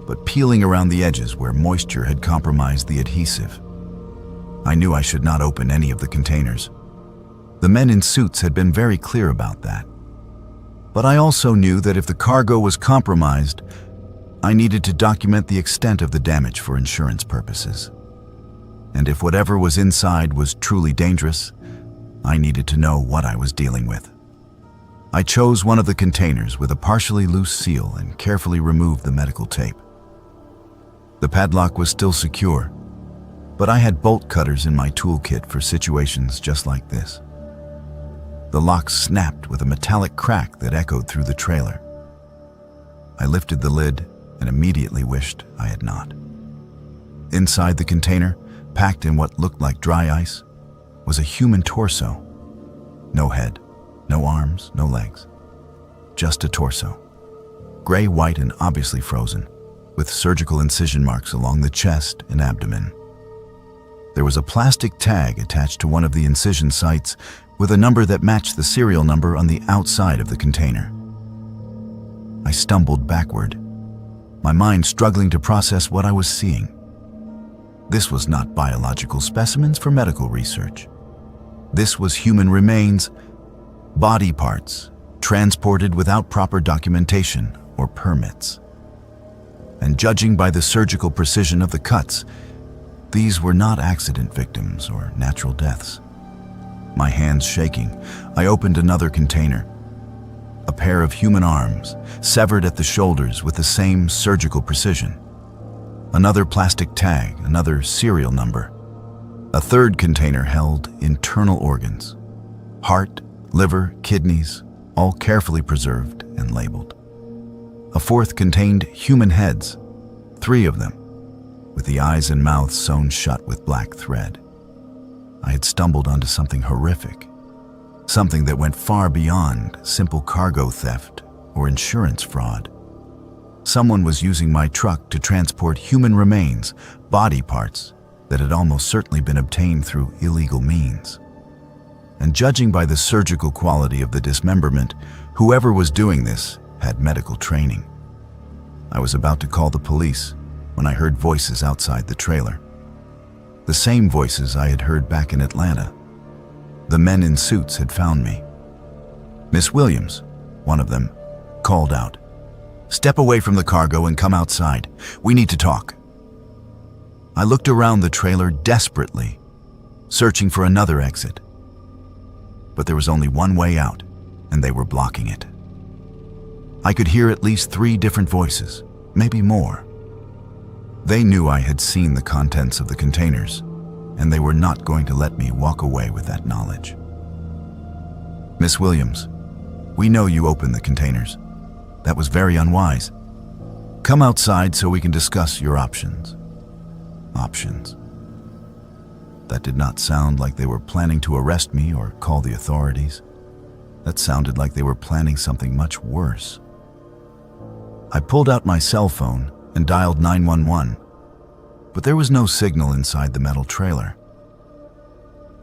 but peeling around the edges where moisture had compromised the adhesive. I knew I should not open any of the containers. The men in suits had been very clear about that. But I also knew that if the cargo was compromised, I needed to document the extent of the damage for insurance purposes. And if whatever was inside was truly dangerous, I needed to know what I was dealing with. I chose one of the containers with a partially loose seal and carefully removed the medical tape. The padlock was still secure, but I had bolt cutters in my toolkit for situations just like this. The lock snapped with a metallic crack that echoed through the trailer. I lifted the lid and immediately wished I had not. Inside the container, packed in what looked like dry ice, was a human torso. No head, no arms, no legs. Just a torso. Gray, white, and obviously frozen, with surgical incision marks along the chest and abdomen. There was a plastic tag attached to one of the incision sites with a number that matched the serial number on the outside of the container. I stumbled backward, my mind struggling to process what I was seeing. This was not biological specimens for medical research. This was human remains, body parts, transported without proper documentation or permits. And judging by the surgical precision of the cuts, these were not accident victims or natural deaths. My hands shaking, I opened another container. A pair of human arms, severed at the shoulders with the same surgical precision. Another plastic tag, another serial number. A third container held internal organs. Heart, liver, kidneys, all carefully preserved and labeled. A fourth contained human heads, 3 of them, with the eyes and mouths sewn shut with black thread. I had stumbled onto something horrific, something that went far beyond simple cargo theft or insurance fraud. Someone was using my truck to transport human remains, body parts that had almost certainly been obtained through illegal means. And judging by the surgical quality of the dismemberment, whoever was doing this had medical training. I was about to call the police when I heard voices outside the trailer. The same voices I had heard back in Atlanta. The men in suits had found me. "Miss Williams," one of them, called out, "Step away from the cargo and come outside. We need to talk." I looked around the trailer desperately, searching for another exit. But there was only one way out, and they were blocking it. I could hear at least 3 different voices, maybe more. They knew I had seen the contents of the containers, and they were not going to let me walk away with that knowledge. "Miss Williams, we know you opened the containers. That was very unwise. Come outside so we can discuss your options." Options. That did not sound like they were planning to arrest me or call the authorities. That sounded like they were planning something much worse. I pulled out my cell phone and dialed 911, but there was no signal inside the metal trailer.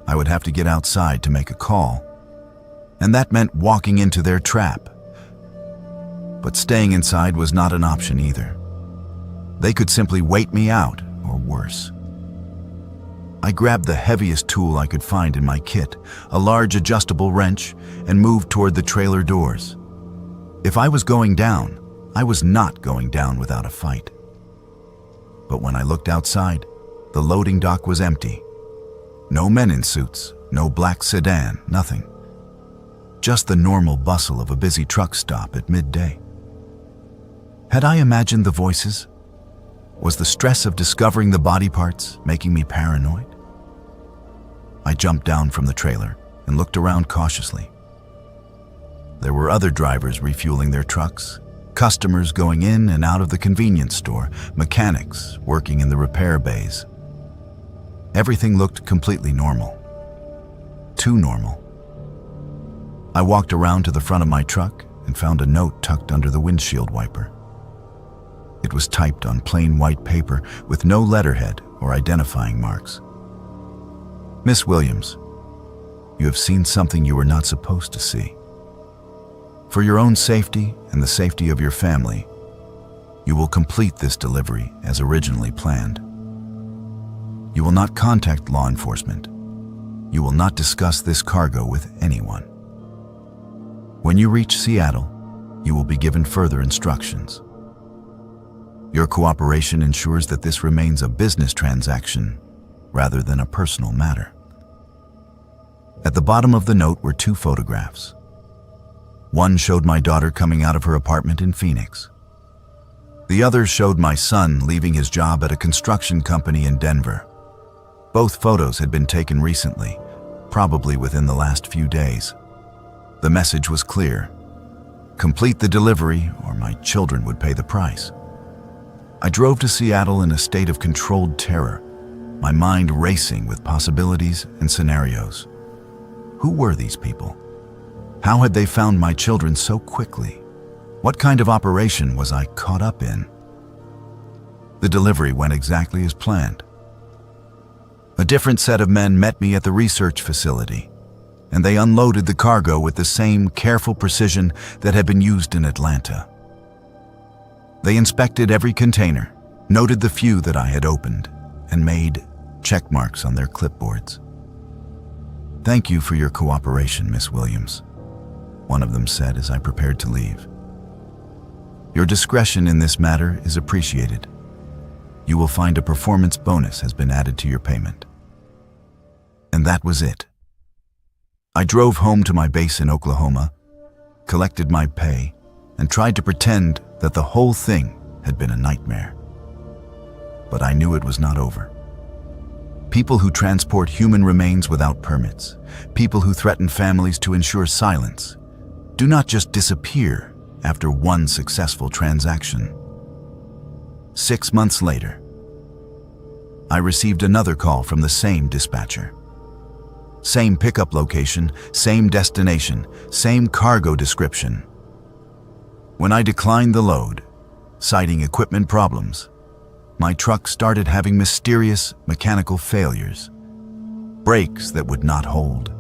I would have to get outside to make a call, and that meant walking into their trap. But staying inside was not an option either. They could simply wait me out, or worse. I grabbed the heaviest tool I could find in my kit, a large adjustable wrench, and moved toward the trailer doors. If I was going down, I was not going down without a fight. But when I looked outside, the loading dock was empty. No men in suits, no black sedan, nothing. Just the normal bustle of a busy truck stop at midday. Had I imagined the voices? Was the stress of discovering the body parts making me paranoid? I jumped down from the trailer and looked around cautiously. There were other drivers refueling their trucks, customers going in and out of the convenience store, mechanics working in the repair bays. Everything looked completely normal. Too normal. I walked around to the front of my truck and found a note tucked under the windshield wiper. It was typed on plain white paper with no letterhead or identifying marks. "Miss Williams, you have seen something you were not supposed to see. For your own safety and the safety of your family, you will complete this delivery as originally planned. You will not contact law enforcement. You will not discuss this cargo with anyone. When you reach Seattle, you will be given further instructions. Your cooperation ensures that this remains a business transaction rather than a personal matter." At the bottom of the note were 2 photographs. One showed my daughter coming out of her apartment in Phoenix. The other showed my son leaving his job at a construction company in Denver. Both photos had been taken recently, probably within the last few days. The message was clear: complete the delivery or my children would pay the price. I drove to Seattle in a state of controlled terror, my mind racing with possibilities and scenarios. Who were these people? How had they found my children so quickly? What kind of operation was I caught up in? The delivery went exactly as planned. A different set of men met me at the research facility, and they unloaded the cargo with the same careful precision that had been used in Atlanta. They inspected every container, noted the few that I had opened, and made check marks on their clipboards. "Thank you for your cooperation, Miss Williams. one of them said as I prepared to leave. Your discretion in this matter is appreciated. You will find a performance bonus has been added to your payment. And that was it. I drove home to my base in Oklahoma, collected my pay, and tried to pretend that the whole thing had been a nightmare. But I knew it was not over. People who transport human remains without permits, people who threaten families to ensure silence, do not just disappear after one successful transaction. 6 months later, I received another call from the same dispatcher. Same pickup location, same destination, same cargo description. When I declined the load, citing equipment problems, my truck started having mysterious mechanical failures. Brakes that would not hold,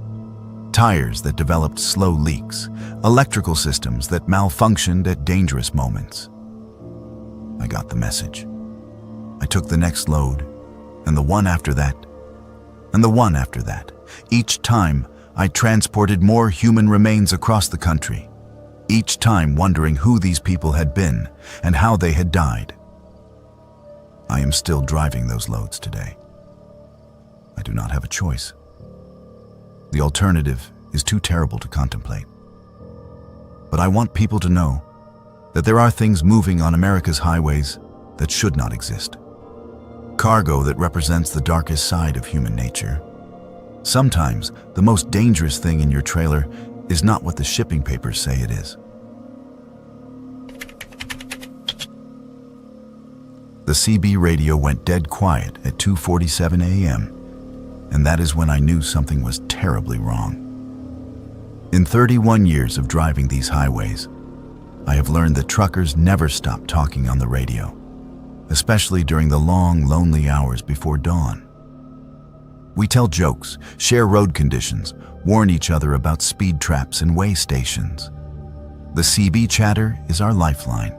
tires that developed slow leaks, electrical systems that malfunctioned at dangerous moments. I got the message. I took the next load, and the one after that, and the one after that. Each time, I transported more human remains across the country, each time wondering who these people had been and how they had died. I am still driving those loads today. I do not have a choice. The alternative is too terrible to contemplate. But I want people to know that there are things moving on America's highways that should not exist. Cargo that represents the darkest side of human nature. Sometimes, the most dangerous thing in your trailer is not what the shipping papers say it is. The CB radio went dead quiet at 2:47 a.m., and that is when I knew something was terribly wrong. In 31 years of driving these highways, I have learned that truckers never stop talking on the radio, especially during the long, lonely hours before dawn. We tell jokes, share road conditions, warn each other about speed traps and way stations. The CB chatter is our lifeline,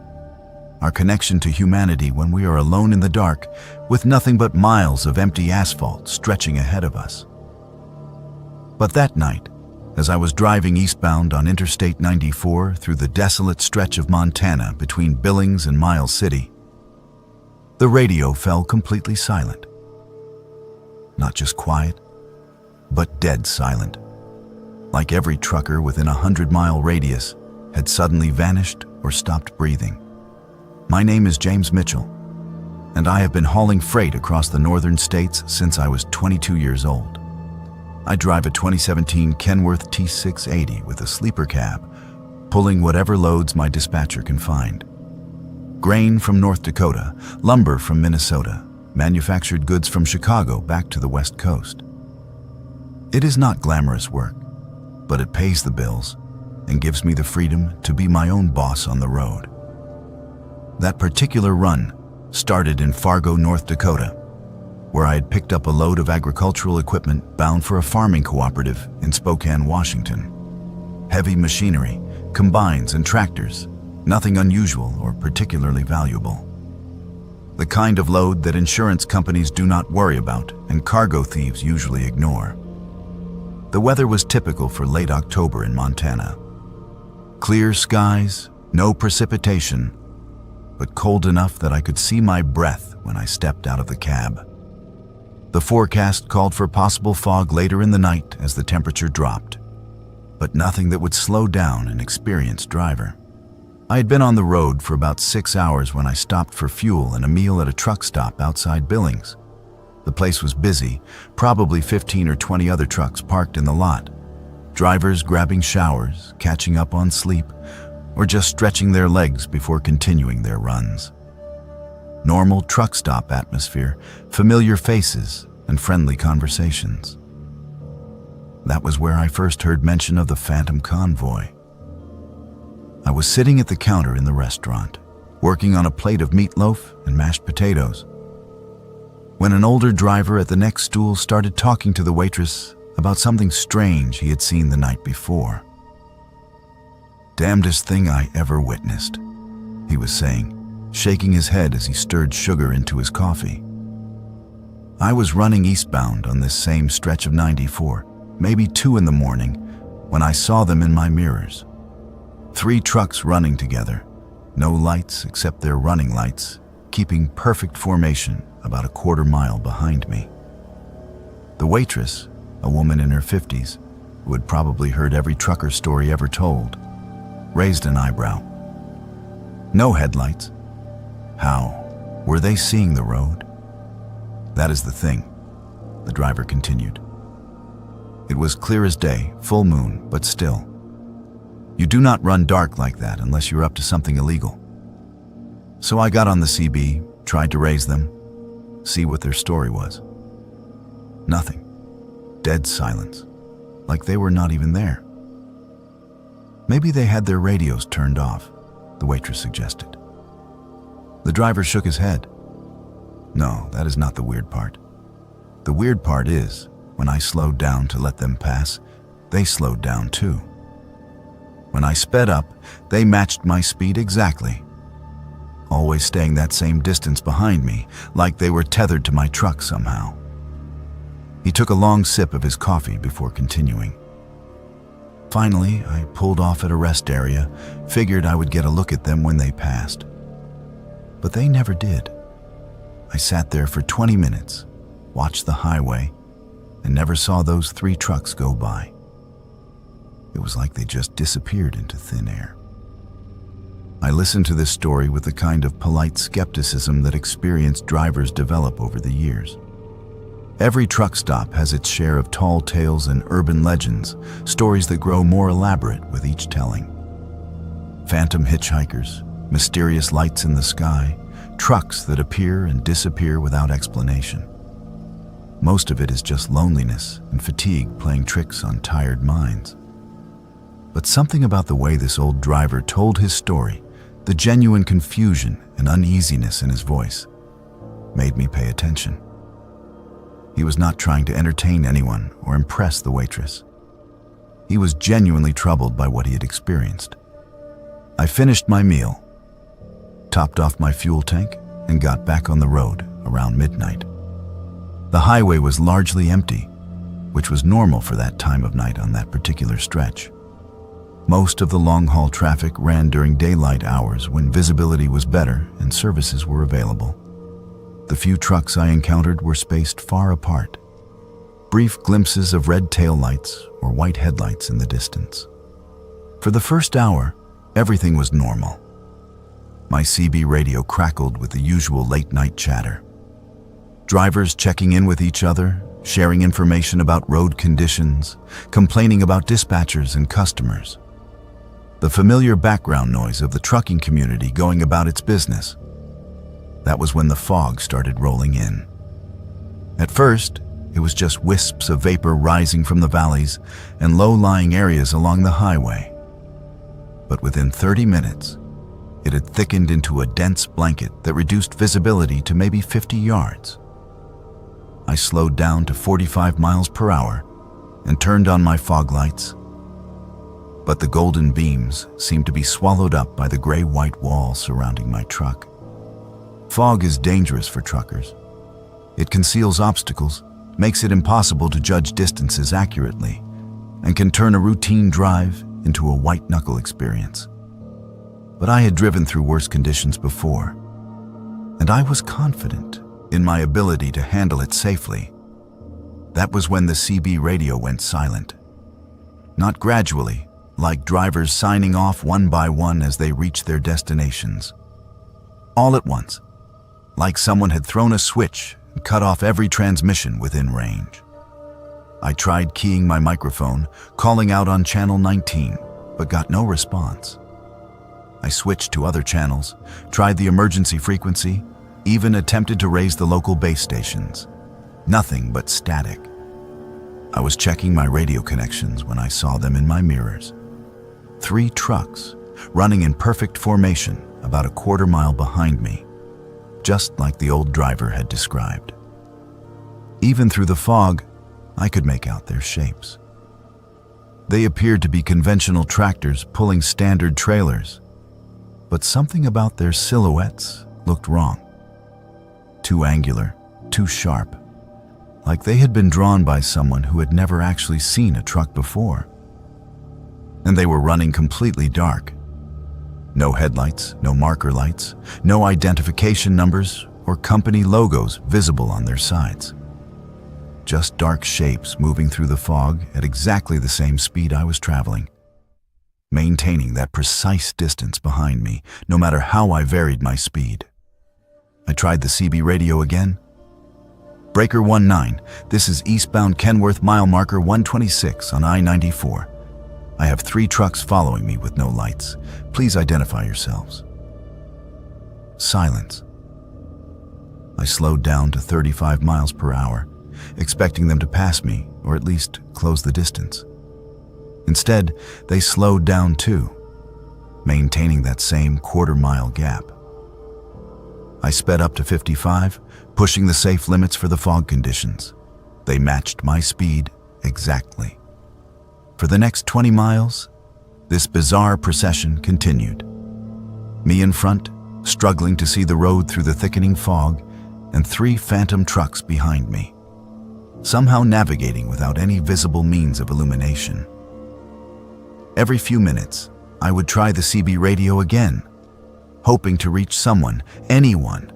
our connection to humanity when we are alone in the dark with nothing but miles of empty asphalt stretching ahead of us. But that night, as I was driving eastbound on Interstate 94 through the desolate stretch of Montana between Billings and Miles City, the radio fell completely silent. Not just quiet, but dead silent. Like every trucker within a 100-mile radius had suddenly vanished or stopped breathing. My name is James Mitchell, and I have been hauling freight across the northern states since I was 22 years old. I drive a 2017 Kenworth T680 with a sleeper cab, pulling whatever loads my dispatcher can find. Grain from North Dakota, lumber from Minnesota, manufactured goods from Chicago back to the West Coast. It is not glamorous work, but it pays the bills and gives me the freedom to be my own boss on the road. That particular run started in Fargo, North Dakota, where I had picked up a load of agricultural equipment bound for a farming cooperative in Spokane, Washington. Heavy machinery, combines and tractors, nothing unusual or particularly valuable. The kind of load that insurance companies do not worry about and cargo thieves usually ignore. The weather was typical for late October in Montana. Clear skies, no precipitation, but cold enough that I could see my breath when I stepped out of the cab. The forecast called for possible fog later in the night as the temperature dropped, but nothing that would slow down an experienced driver. I had been on the road for about 6 hours when I stopped for fuel and a meal at a truck stop outside Billings. The place was busy, probably 15 or 20 other trucks parked in the lot. Drivers grabbing showers, catching up on sleep, or just stretching their legs before continuing their runs. Normal truck stop atmosphere, familiar faces, and friendly conversations. That was where I first heard mention of the Phantom Convoy. I was sitting at the counter in the restaurant, working on a plate of meatloaf and mashed potatoes, when an older driver at the next stool started talking to the waitress about something strange he had seen the night before. "Damnedest thing I ever witnessed," he was saying, shaking his head as he stirred sugar into his coffee. I was running eastbound on this same stretch of 94, maybe 2 in the morning, when I saw them in my mirrors. 3 trucks running together, no lights except their running lights, keeping perfect formation about a quarter mile behind me. The waitress, a woman in her 50s, who had probably heard every trucker story ever told, raised an eyebrow. No headlights. How? Were they seeing the road? That is the thing, the driver continued. It was clear as day, full moon, but still. You do not run dark like that unless you're up to something illegal. So I got on the CB, tried to raise them, see what their story was. Nothing. Dead silence, like they were not even there. Maybe they had their radios turned off, the waitress suggested. The driver shook his head. No, that is not the weird part. The weird part is, when I slowed down to let them pass, they slowed down too. When I sped up, they matched my speed exactly, always staying that same distance behind me, like they were tethered to my truck somehow. He took a long sip of his coffee before continuing. Finally, I pulled off at a rest area, figured I would get a look at them when they passed. But they never did. I sat there for 20 minutes, watched the highway, and never saw those 3 trucks go by. It was like they just disappeared into thin air. I listened to this story with the kind of polite skepticism that experienced drivers develop over the years. Every truck stop has its share of tall tales and urban legends, stories that grow more elaborate with each telling. Phantom hitchhikers, mysterious lights in the sky, trucks that appear and disappear without explanation. Most of it is just loneliness and fatigue playing tricks on tired minds. But something about the way this old driver told his story, the genuine confusion and uneasiness in his voice, made me pay attention. He was not trying to entertain anyone or impress the waitress. He was genuinely troubled by what he had experienced. I finished my meal, topped off my fuel tank, and got back on the road around midnight. The highway was largely empty, which was normal for that time of night on that particular stretch. Most of the long-haul traffic ran during daylight hours when visibility was better and services were available. The few trucks I encountered were spaced far apart, brief glimpses of red taillights or white headlights in the distance. For the first hour, everything was normal. My CB radio crackled with the usual late-night chatter. Drivers checking in with each other, sharing information about road conditions, complaining about dispatchers and customers. The familiar background noise of the trucking community going about its business. That was when the fog started rolling in. At first, it was just wisps of vapor rising from the valleys and low-lying areas along the highway. But within 30 minutes, it had thickened into a dense blanket that reduced visibility to maybe 50 yards. I slowed down to 45 miles per hour and turned on my fog lights. But the golden beams seemed to be swallowed up by the gray-white wall surrounding my truck. Fog is dangerous for truckers. It conceals obstacles, makes it impossible to judge distances accurately, and can turn a routine drive into a white-knuckle experience. But I had driven through worse conditions before, and I was confident in my ability to handle it safely. That was when the CB radio went silent. Not gradually, like drivers signing off one by one as they reached their destinations. All at once, like someone had thrown a switch and cut off every transmission within range. I tried keying my microphone, calling out on channel 19, but got no response. I switched to other channels, tried the emergency frequency, even attempted to raise the local base stations. Nothing but static. I was checking my radio connections when I saw them in my mirrors. 3 trucks, running in perfect formation about a quarter mile behind me, just like the old driver had described. Even through the fog, I could make out their shapes. They appeared to be conventional tractors pulling standard trailers, but something about their silhouettes looked wrong. Too angular, too sharp, like they had been drawn by someone who had never actually seen a truck before. And they were running completely dark, No headlights, no marker lights, no identification numbers or company logos visible on their sides. Just dark shapes moving through the fog at exactly the same speed I was traveling, maintaining that precise distance behind me, no matter how I varied my speed. I tried the CB radio again. Breaker 19, this is eastbound Kenworth mile marker 126 on I-94. I have 3 trucks following me with no lights. Please identify yourselves. Silence. I slowed down to 35 miles per hour, expecting them to pass me or at least close the distance. Instead, they slowed down too, maintaining that same quarter-mile gap. I sped up to 55, pushing the safe limits for the fog conditions. They matched my speed exactly. For the next 20 miles, this bizarre procession continued. Me in front, struggling to see the road through the thickening fog, and 3 phantom trucks behind me, somehow navigating without any visible means of illumination. Every few minutes, I would try the CB radio again, hoping to reach someone, anyone,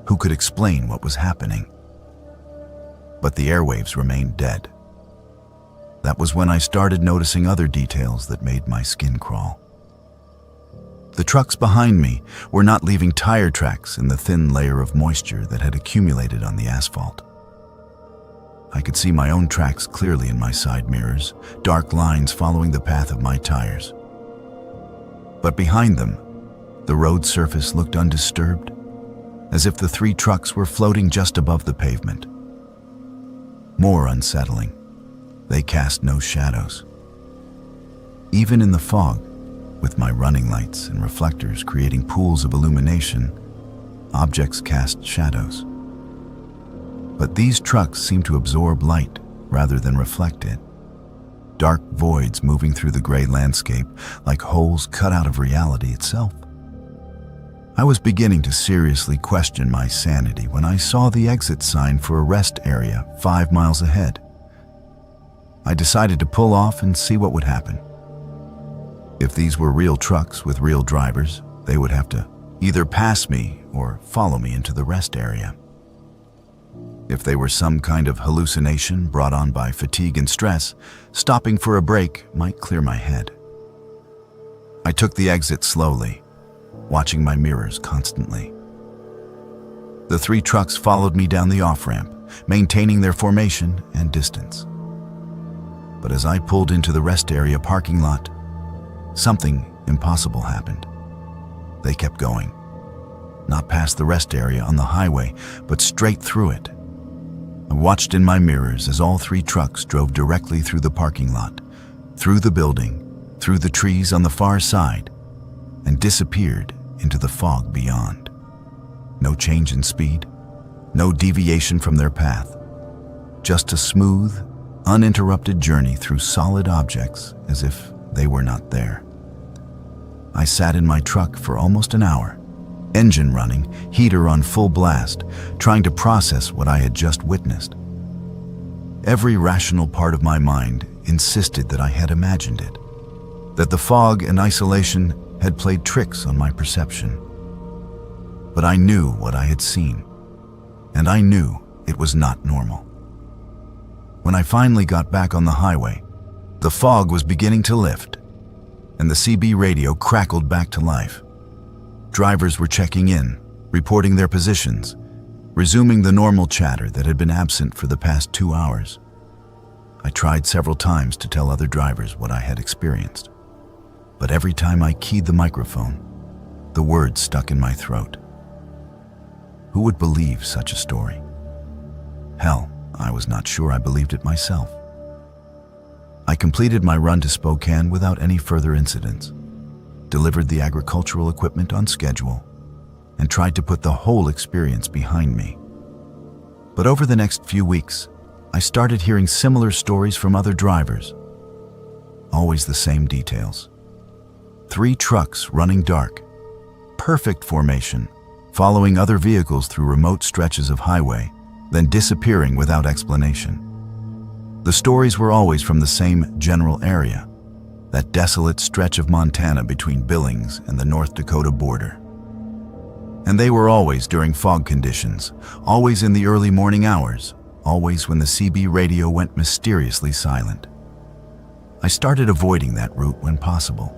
who could explain what was happening. But the airwaves remained dead. That was when I started noticing other details that made my skin crawl. The trucks behind me were not leaving tire tracks in the thin layer of moisture that had accumulated on the asphalt. I could see my own tracks clearly in my side mirrors, dark lines following the path of my tires. But behind them, the road surface looked undisturbed, as if the 3 trucks were floating just above the pavement. More unsettling, they cast no shadows. Even in the fog, with my running lights and reflectors creating pools of illumination, objects cast shadows. But these trucks seemed to absorb light rather than reflect it. Dark voids moving through the gray landscape like holes cut out of reality itself. I was beginning to seriously question my sanity when I saw the exit sign for a rest area 5 miles ahead. I decided to pull off and see what would happen. If these were real trucks with real drivers, they would have to either pass me or follow me into the rest area. If they were some kind of hallucination brought on by fatigue and stress, stopping for a break might clear my head. I took the exit slowly, watching my mirrors constantly. The 3 trucks followed me down the off-ramp, maintaining their formation and distance. But as I pulled into the rest area parking lot, something impossible happened. They kept going, not past the rest area on the highway, but straight through it. I watched in my mirrors as all 3 trucks drove directly through the parking lot, through the building, through the trees on the far side, and disappeared into the fog beyond. No change in speed, no deviation from their path, just a smooth, uninterrupted journey through solid objects as if they were not there. I sat in my truck for almost an hour, engine running, heater on full blast, trying to process what I had just witnessed. Every rational part of my mind insisted that I had imagined it, that the fog and isolation had played tricks on my perception. But I knew what I had seen, and I knew it was not normal. When I finally got back on the highway, the fog was beginning to lift, and the CB radio crackled back to life. Drivers were checking in, reporting their positions, resuming the normal chatter that had been absent for the past 2 hours. I tried several times to tell other drivers what I had experienced, but every time I keyed the microphone, the words stuck in my throat. Who would believe such a story? Hell, I was not sure I believed it myself. I completed my run to Spokane without any further incidents, delivered the agricultural equipment on schedule, and tried to put the whole experience behind me. But over the next few weeks, I started hearing similar stories from other drivers. Always the same details. 3 trucks running dark, perfect formation, following other vehicles through remote stretches of highway, then disappearing without explanation. The stories were always from the same general area, that desolate stretch of Montana between Billings and the North Dakota border. And they were always during fog conditions, always in the early morning hours, always when the CB radio went mysteriously silent. I started avoiding that route when possible,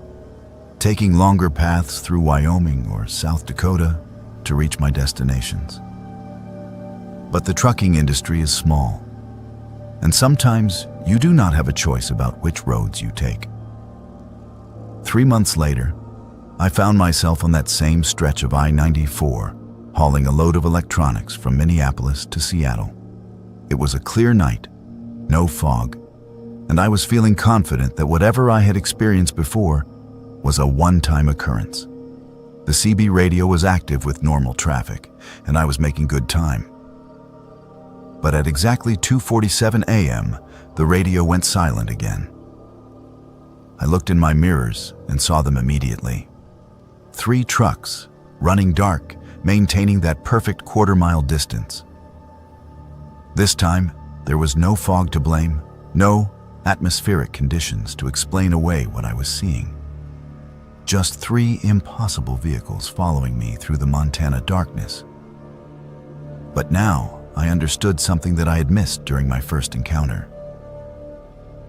taking longer paths through Wyoming or South Dakota to reach my destinations. But the trucking industry is small, and sometimes you do not have a choice about which roads you take. 3 months later, I found myself on that same stretch of I-94, hauling a load of electronics from Minneapolis to Seattle. It was a clear night, no fog, and I was feeling confident that whatever I had experienced before was a one-time occurrence. The CB radio was active with normal traffic, and I was making good time. But at exactly 2:47 a.m., the radio went silent again. I looked in my mirrors and saw them immediately. 3 trucks, running dark, maintaining that perfect quarter-mile distance. This time, there was no fog to blame, no atmospheric conditions to explain away what I was seeing. Just 3 impossible vehicles following me through the Montana darkness. But now, I understood something that I had missed during my first encounter.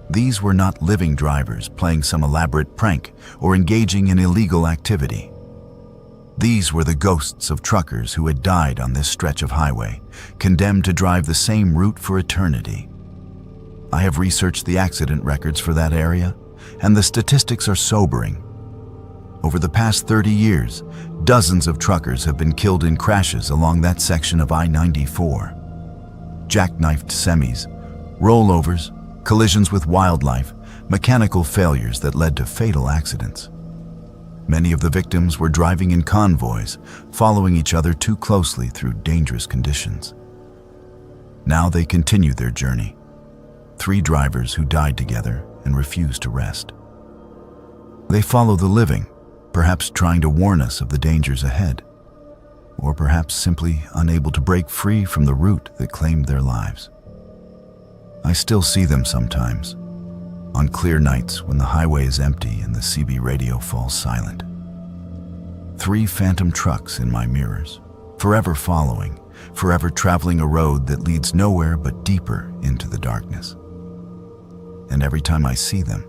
These were not living drivers playing some elaborate prank or engaging in illegal activity. These were the ghosts of truckers who had died on this stretch of highway, condemned to drive the same route for eternity. I have researched the accident records for that area, and the statistics are sobering. Over the past 30 years, dozens of truckers have been killed in crashes along that section of I-94. Jackknifed semis, rollovers, collisions with wildlife, mechanical failures that led to fatal accidents. Many of the victims were driving in convoys, following each other too closely through dangerous conditions. Now they continue their journey. 3 drivers who died together and refused to rest. They follow the living, perhaps trying to warn us of the dangers ahead, or perhaps simply unable to break free from the route that claimed their lives. I still see them sometimes, on clear nights when the highway is empty and the CB radio falls silent. 3 phantom trucks in my mirrors, forever following, forever traveling a road that leads nowhere but deeper into the darkness. And every time I see them,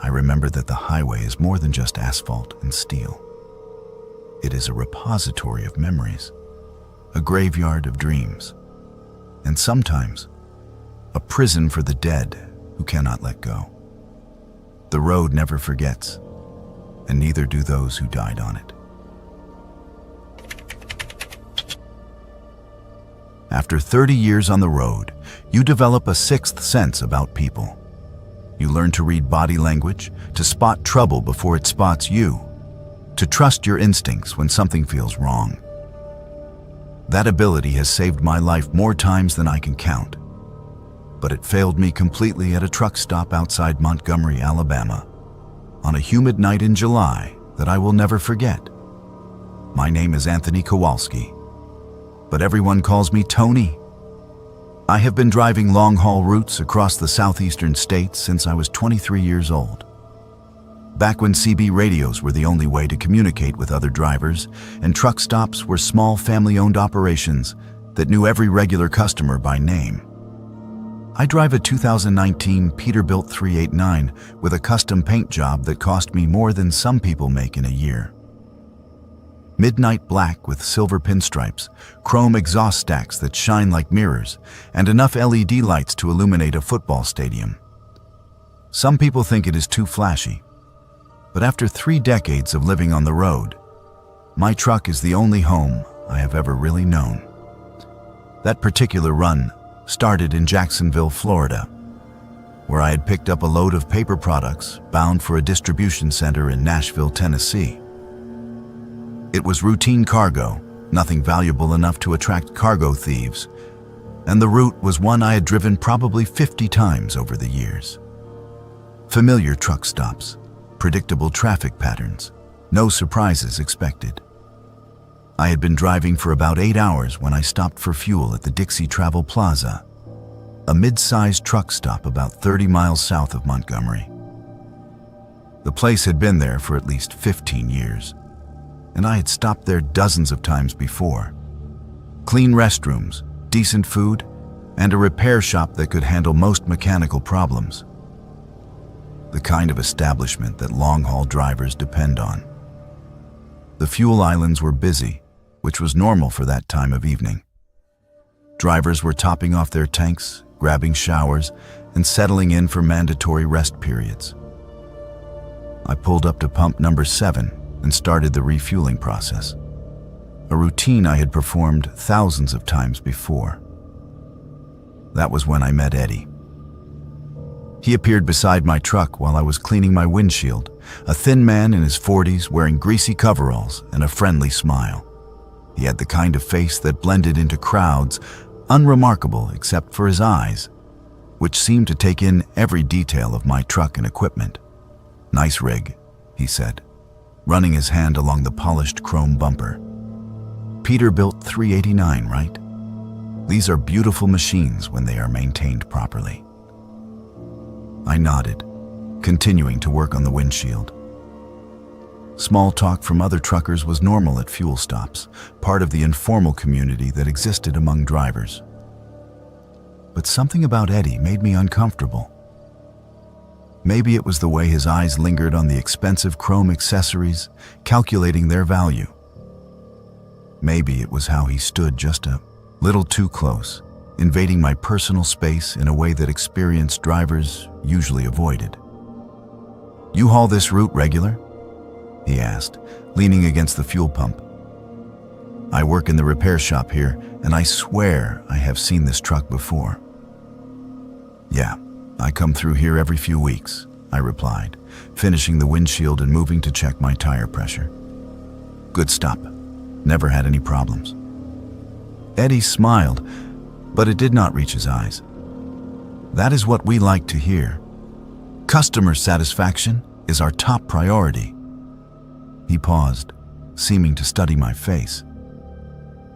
I remember that the highway is more than just asphalt and steel. It is a repository of memories, a graveyard of dreams, and sometimes a prison for the dead who cannot let go. The road never forgets, and neither do those who died on it. After 30 years on the road, you develop a 6th sense about people. You learn to read body language, to spot trouble before it spots you, to trust your instincts when something feels wrong. That ability has saved my life more times than I can count. But it failed me completely at a truck stop outside Montgomery, Alabama, on a humid night in July that I will never forget. My name is Anthony Kowalski, but everyone calls me Tony. I have been driving long-haul routes across the southeastern states since I was 23 years old. Back when CB radios were the only way to communicate with other drivers, and truck stops were small family-owned operations that knew every regular customer by name. I drive a 2019 Peterbilt 389 with a custom paint job that cost me more than some people make in a year. Midnight black with silver pinstripes, chrome exhaust stacks that shine like mirrors, and enough LED lights to illuminate a football stadium. Some people think it is too flashy, but after 3 decades of living on the road, my truck is the only home I have ever really known. That particular run started in Jacksonville, Florida, where I had picked up a load of paper products bound for a distribution center in Nashville, Tennessee. It was routine cargo, nothing valuable enough to attract cargo thieves, and the route was one I had driven probably 50 times over the years. Familiar truck stops, predictable traffic patterns, no surprises expected. I had been driving for about 8 hours when I stopped for fuel at the Dixie Travel Plaza, a mid-sized truck stop about 30 miles south of Montgomery. The place had been there for at least 15 years, and I had stopped there dozens of times before. Clean restrooms, decent food, and a repair shop that could handle most mechanical problems. The kind of establishment that long-haul drivers depend on. The fuel islands were busy, which was normal for that time of evening. Drivers were topping off their tanks, grabbing showers, and settling in for mandatory rest periods. I pulled up to pump number 7 and started the refueling process, a routine I had performed thousands of times before. That was when I met Eddie. He appeared beside my truck while I was cleaning my windshield, a thin man in his 40s wearing greasy coveralls and a friendly smile. He had the kind of face that blended into crowds, unremarkable except for his eyes, which seemed to take in every detail of my truck and equipment. "Nice rig," he said, running his hand along the polished chrome bumper. "Peterbilt 389, right? These are beautiful machines when they are maintained properly." I nodded, continuing to work on the windshield. Small talk from other truckers was normal at fuel stops, part of the informal community that existed among drivers. But something about Eddie made me uncomfortable. Maybe it was the way his eyes lingered on the expensive chrome accessories, calculating their value. Maybe it was how he stood just a little too close, invading my personal space in a way that experienced drivers usually avoided. "You haul this route regular?" he asked, leaning against the fuel pump. "I work in the repair shop here, and I swear I have seen this truck before." "Yeah, I come through here every few weeks," I replied, finishing the windshield and moving to check my tire pressure. "Good stop. Never had any problems." Eddie smiled, but it did not reach his eyes. "That is what we like to hear. Customer satisfaction is our top priority." He paused, seeming to study my face.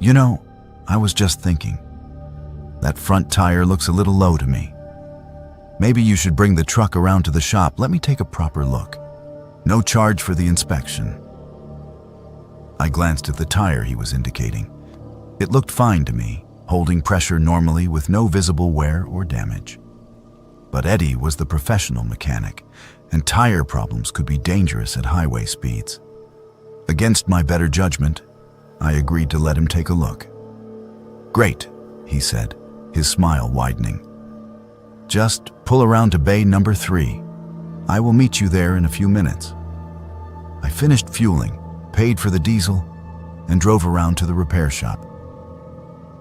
"You know, I was just thinking. That front tire looks a little low to me. Maybe you should bring the truck around to the shop. Let me take a proper look. No charge for the inspection." I glanced at the tire he was indicating. It looked fine to me, holding pressure normally with no visible wear or damage. But Eddie was the professional mechanic, and tire problems could be dangerous at highway speeds. Against my better judgment, I agreed to let him take a look. "Great," he said, his smile widening. "Just pull around to bay number 3. I will meet you there in a few minutes." I finished fueling, paid for the diesel, and drove around to the repair shop.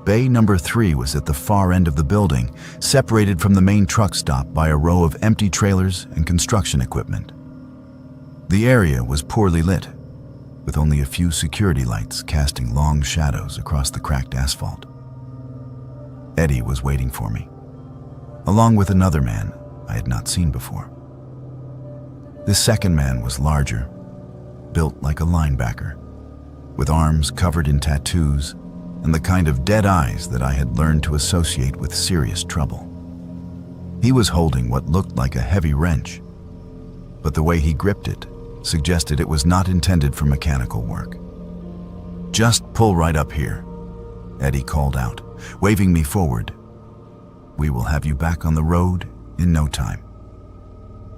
Bay number 3 was at the far end of the building, separated from the main truck stop by a row of empty trailers and construction equipment. The area was poorly lit, with only a few security lights casting long shadows across the cracked asphalt. Eddie was waiting for me, along with another man I had not seen before. This second man was larger, built like a linebacker, with arms covered in tattoos and the kind of dead eyes that I had learned to associate with serious trouble. He was holding what looked like a heavy wrench, but the way he gripped it suggested it was not intended for mechanical work. "Just pull right up here," Eddie called out, waving me forward. "We will have you back on the road in no time."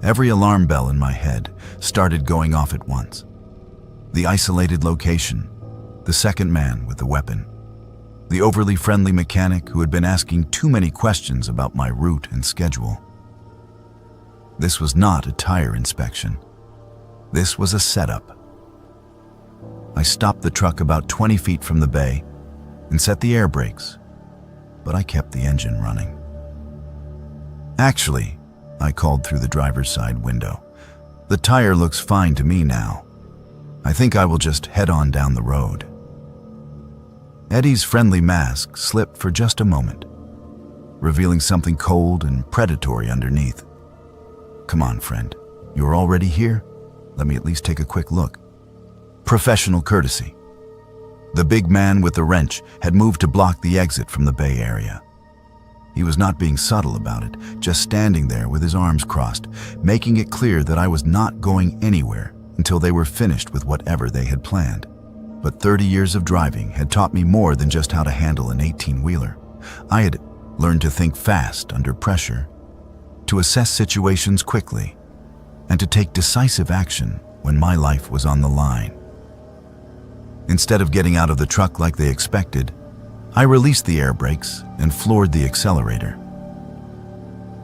Every alarm bell in my head started going off at once. The isolated location, the second man with the weapon, the overly friendly mechanic who had been asking too many questions about my route and schedule. This was not a tire inspection. This was a setup. I stopped the truck about 20 feet from the bay and set the air brakes, but I kept the engine running. "Actually," I called through the driver's side window, "the tire looks fine to me now. I think I will just head on down the road." Eddie's friendly mask slipped for just a moment, revealing something cold and predatory underneath. "Come on, friend. You're already here? Let me at least take a quick look." Professional courtesy. The big man with the wrench had moved to block the exit from the bay area. He was not being subtle about it, just standing there with his arms crossed, making it clear that I was not going anywhere until they were finished with whatever they had planned. But 30 years of driving had taught me more than just how to handle an 18-wheeler. I had learned to think fast under pressure, to assess situations quickly, and to take decisive action when my life was on the line. Instead of getting out of the truck like they expected, I released the air brakes and floored the accelerator.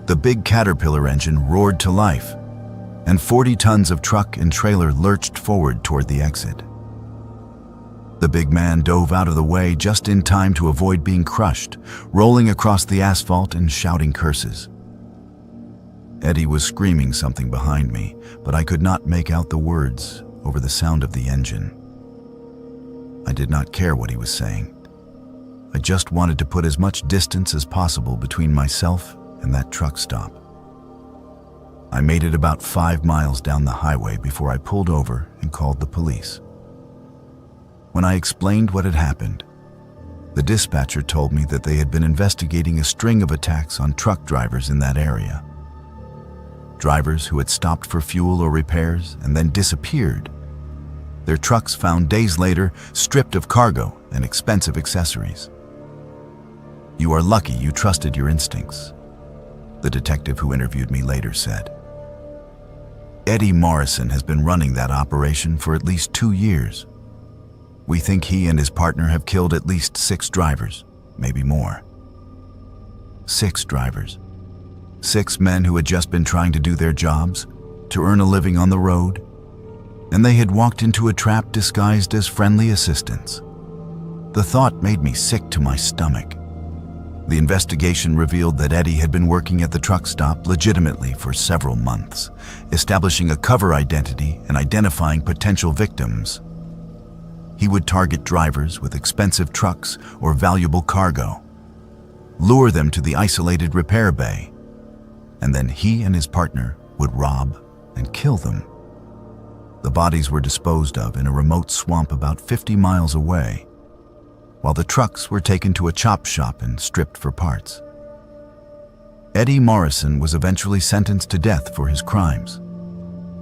The big Caterpillar engine roared to life, and 40 tons of truck and trailer lurched forward toward the exit. The big man dove out of the way just in time to avoid being crushed, rolling across the asphalt and shouting curses. Eddie was screaming something behind me, but I could not make out the words over the sound of the engine. I did not care what he was saying. I just wanted to put as much distance as possible between myself and that truck stop. I made it about 5 miles down the highway before I pulled over and called the police. When I explained what had happened, the dispatcher told me that they had been investigating a string of attacks on truck drivers in that area. Drivers who had stopped for fuel or repairs and then disappeared. Their trucks found days later, stripped of cargo and expensive accessories. "You are lucky you trusted your instincts," the detective who interviewed me later said. Eddie Morrison has been running that operation for at least 2 years. We think he and his partner have killed at least 6 drivers, maybe more. 6 drivers. 6 men who had just been trying to do their jobs, to earn a living on the road, and they had walked into a trap disguised as friendly assistants. The thought made me sick to my stomach. The investigation revealed that Eddie had been working at the truck stop legitimately for several months, establishing a cover identity and identifying potential victims. He would target drivers with expensive trucks or valuable cargo, lure them to the isolated repair bay, and then he and his partner would rob and kill them. The bodies were disposed of in a remote swamp about 50 miles away, while the trucks were taken to a chop shop and stripped for parts. Eddie Morrison was eventually sentenced to death for his crimes.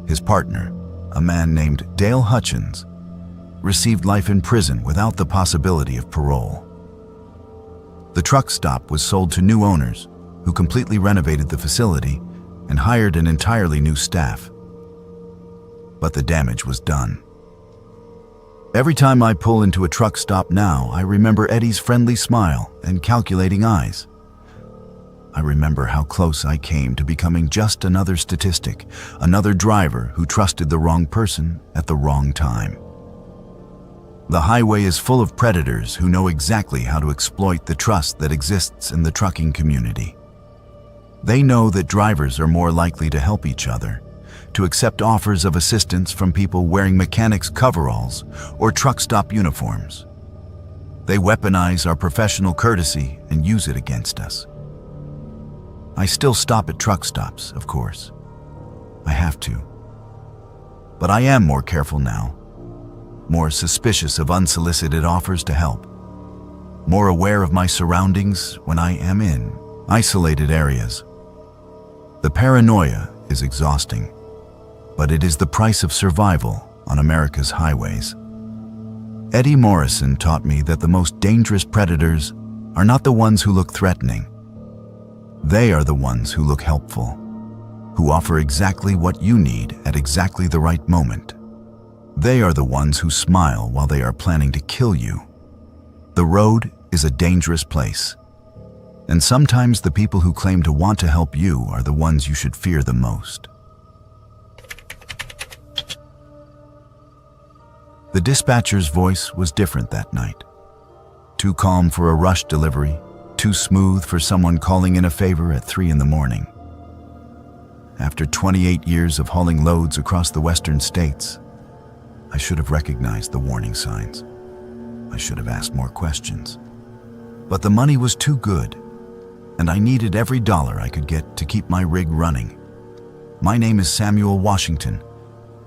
His partner, a man named Dale Hutchins, received life in prison without the possibility of parole. The truck stop was sold to new owners who completely renovated the facility and hired an entirely new staff. But the damage was done. Every time I pull into a truck stop now, I remember Eddie's friendly smile and calculating eyes. I remember how close I came to becoming just another statistic, another driver who trusted the wrong person at the wrong time. The highway is full of predators who know exactly how to exploit the trust that exists in the trucking community. They know that drivers are more likely to help each other, to accept offers of assistance from people wearing mechanics' coveralls or truck stop uniforms. They weaponize our professional courtesy and use it against us. I still stop at truck stops, of course. I have to. But I am more careful now, more suspicious of unsolicited offers to help, more aware of my surroundings when I am in isolated areas. The paranoia is exhausting, but it is the price of survival on America's highways. Eddie Morrison taught me that the most dangerous predators are not the ones who look threatening. They are the ones who look helpful, who offer exactly what you need at exactly the right moment. They are the ones who smile while they are planning to kill you. The road is a dangerous place, and sometimes the people who claim to want to help you are the ones you should fear the most. The dispatcher's voice was different that night. Too calm for a rush delivery, too smooth for someone calling in a favor at 3 in the morning. After 28 years of hauling loads across the western states, I should have recognized the warning signs. I should have asked more questions. But the money was too good, and I needed every dollar I could get to keep my rig running. My name is Samuel Washington,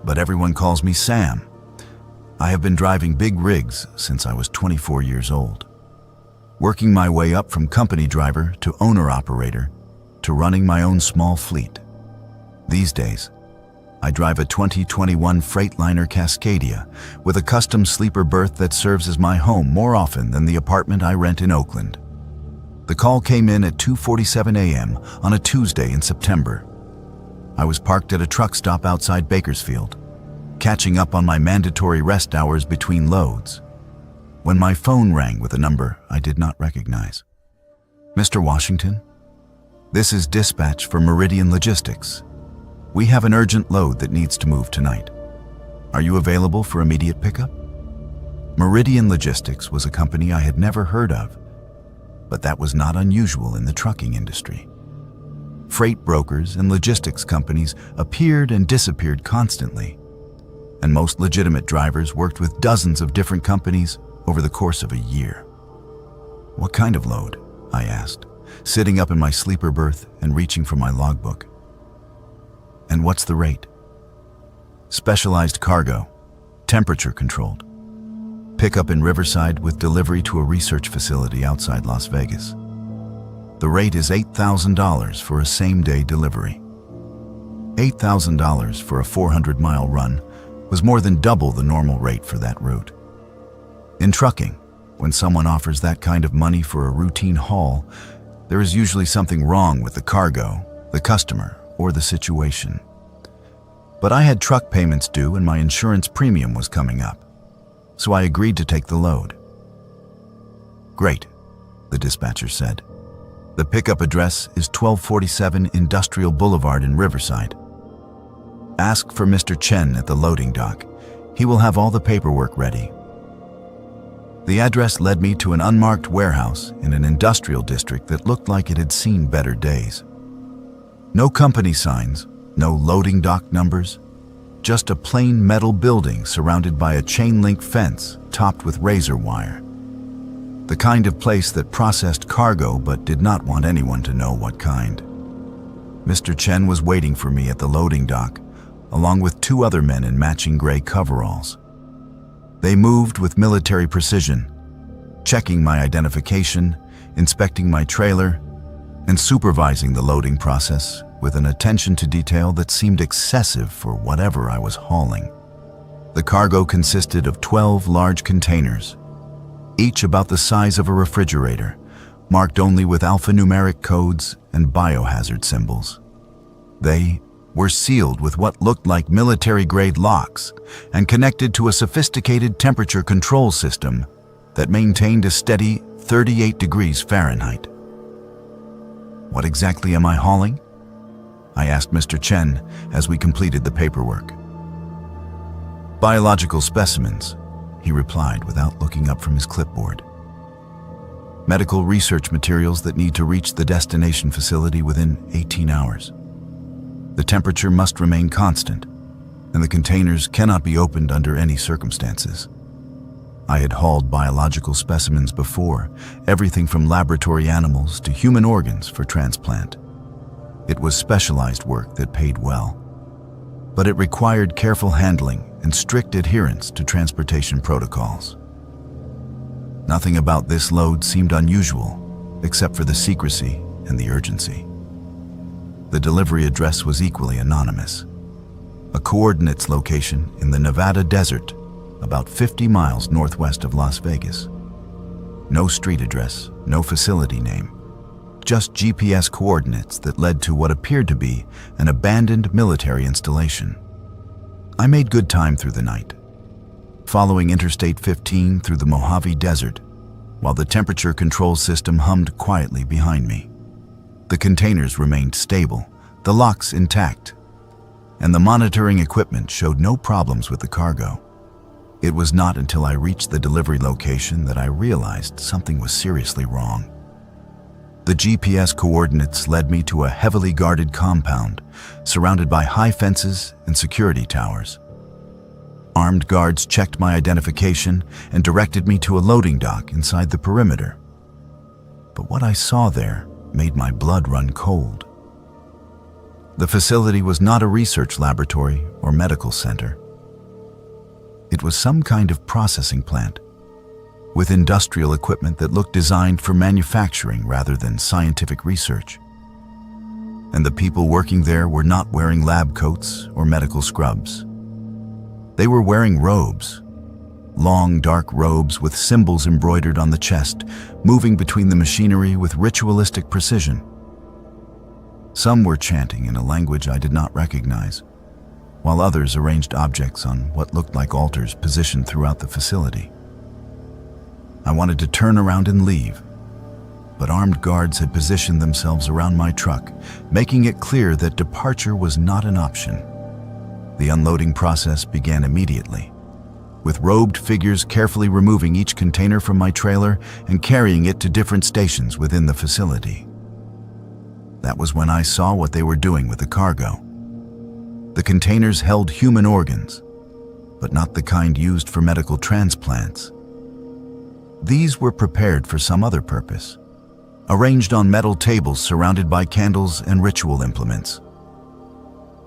but everyone calls me Sam. I have been driving big rigs since I was 24 years old. working my way up from company driver to owner-operator to running my own small fleet. These days, I drive a 2021 Freightliner Cascadia with a custom sleeper berth that serves as my home more often than the apartment I rent in Oakland. The call came in at 2:47 a.m. on a Tuesday in September. I was parked at a truck stop outside Bakersfield, catching up on my mandatory rest hours between loads, when my phone rang with a number I did not recognize. "Mr. Washington, this is dispatch for Meridian Logistics. We have an urgent load that needs to move tonight. Are you available for immediate pickup?" Meridian Logistics was a company I had never heard of, but that was not unusual in the trucking industry. Freight brokers and logistics companies appeared and disappeared constantly, and most legitimate drivers worked with dozens of different companies over the course of a year. "What kind of load?" I asked, sitting up in my sleeper berth and reaching for my logbook. "And what's the rate?" "Specialized cargo, temperature controlled. Pickup in Riverside with delivery to a research facility outside Las Vegas. The rate is $8,000 for a same-day delivery." $8,000 for a 400-mile run was more than double the normal rate for that route. In trucking, when someone offers that kind of money for a routine haul, there is usually something wrong with the cargo, the customer, or the situation. But I had truck payments due and my insurance premium was coming up, so I agreed to take the load. "Great," the dispatcher said. "The pickup address is 1247 Industrial Boulevard in Riverside. Ask for Mr. Chen at the loading dock. He will have all the paperwork ready." The address led me to an unmarked warehouse in an industrial district that looked like it had seen better days. No company signs, no loading dock numbers, just a plain metal building surrounded by a chain-link fence topped with razor wire. The kind of place that processed cargo but did not want anyone to know what kind. Mr. Chen was waiting for me at the loading dock, along with two other men in matching gray coveralls. They moved with military precision, checking my identification, inspecting my trailer, and supervising the loading process with an attention to detail that seemed excessive for whatever I was hauling. The cargo consisted of 12 large containers, each about the size of a refrigerator, marked only with alphanumeric codes and biohazard symbols. They were sealed with what looked like military-grade locks and connected to a sophisticated temperature control system that maintained a steady 38 degrees Fahrenheit. "What exactly am I hauling?" I asked Mr. Chen as we completed the paperwork. "Biological specimens," he replied without looking up from his clipboard. "Medical research materials that need to reach the destination facility within 18 hours. The temperature must remain constant, and the containers cannot be opened under any circumstances." I had hauled biological specimens before, everything from laboratory animals to human organs for transplant. It was specialized work that paid well, but it required careful handling and strict adherence to transportation protocols. Nothing about this load seemed unusual, except for the secrecy and the urgency. The delivery address was equally anonymous. A coordinates location in the Nevada desert, about 50 miles northwest of Las Vegas. No street address, no facility name, just GPS coordinates that led to what appeared to be an abandoned military installation. I made good time through the night, following Interstate 15 through the Mojave Desert, while the temperature control system hummed quietly behind me. The containers remained stable, the locks intact, and the monitoring equipment showed no problems with the cargo. It was not until I reached the delivery location that I realized something was seriously wrong. The GPS coordinates led me to a heavily guarded compound, surrounded by high fences and security towers. Armed guards checked my identification and directed me to a loading dock inside the perimeter. But what I saw there made my blood run cold. The facility was not a research laboratory or medical center. It was some kind of processing plant, with industrial equipment that looked designed for manufacturing rather than scientific research. And the people working there were not wearing lab coats or medical scrubs. They were wearing robes, long dark robes with symbols embroidered on the chest, moving between the machinery with ritualistic precision. Some were chanting in a language I did not recognize, while others arranged objects on what looked like altars positioned throughout the facility. I wanted to turn around and leave, but armed guards had positioned themselves around my truck, making it clear that departure was not an option. The unloading process began immediately, with robed figures carefully removing each container from my trailer and carrying it to different stations within the facility. That was when I saw what they were doing with the cargo. The containers held human organs, but not the kind used for medical transplants. These were prepared for some other purpose, arranged on metal tables surrounded by candles and ritual implements.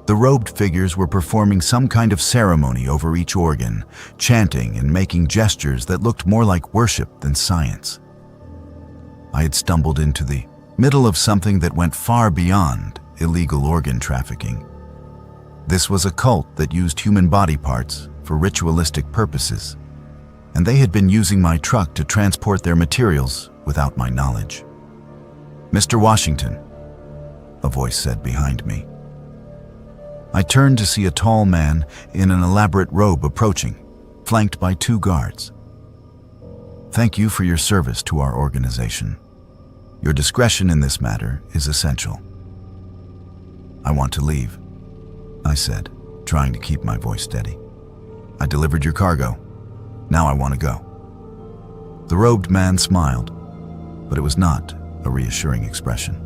The robed figures were performing some kind of ceremony over each organ, chanting and making gestures that looked more like worship than science. I had stumbled into the middle of something that went far beyond illegal organ trafficking. This was a cult that used human body parts for ritualistic purposes, and they had been using my truck to transport their materials without my knowledge. "Mr. Washington," a voice said behind me. I turned to see a tall man in an elaborate robe approaching, flanked by 2 guards. "Thank you for your service to our organization. Your discretion in this matter is essential." "I want to leave," I said, trying to keep my voice steady. "I delivered your cargo. Now I want to go." The robed man smiled, but it was not a reassuring expression.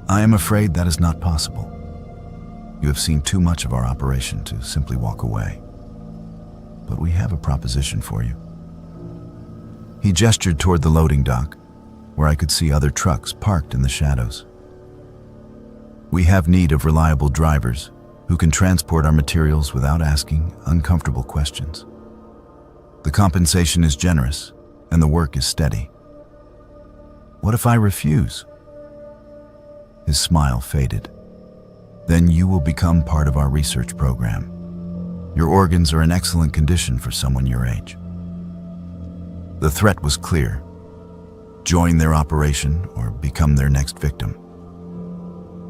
"I am afraid that is not possible. You have seen too much of our operation to simply walk away. But we have a proposition for you." He gestured toward the loading dock, where I could see other trucks parked in the shadows. "We have need of reliable drivers who can transport our materials without asking uncomfortable questions. The compensation is generous and the work is steady." "What if I refuse?" His smile faded. "Then you will become part of our research program. Your organs are in excellent condition for someone your age." The threat was clear. Join their operation or become their next victim.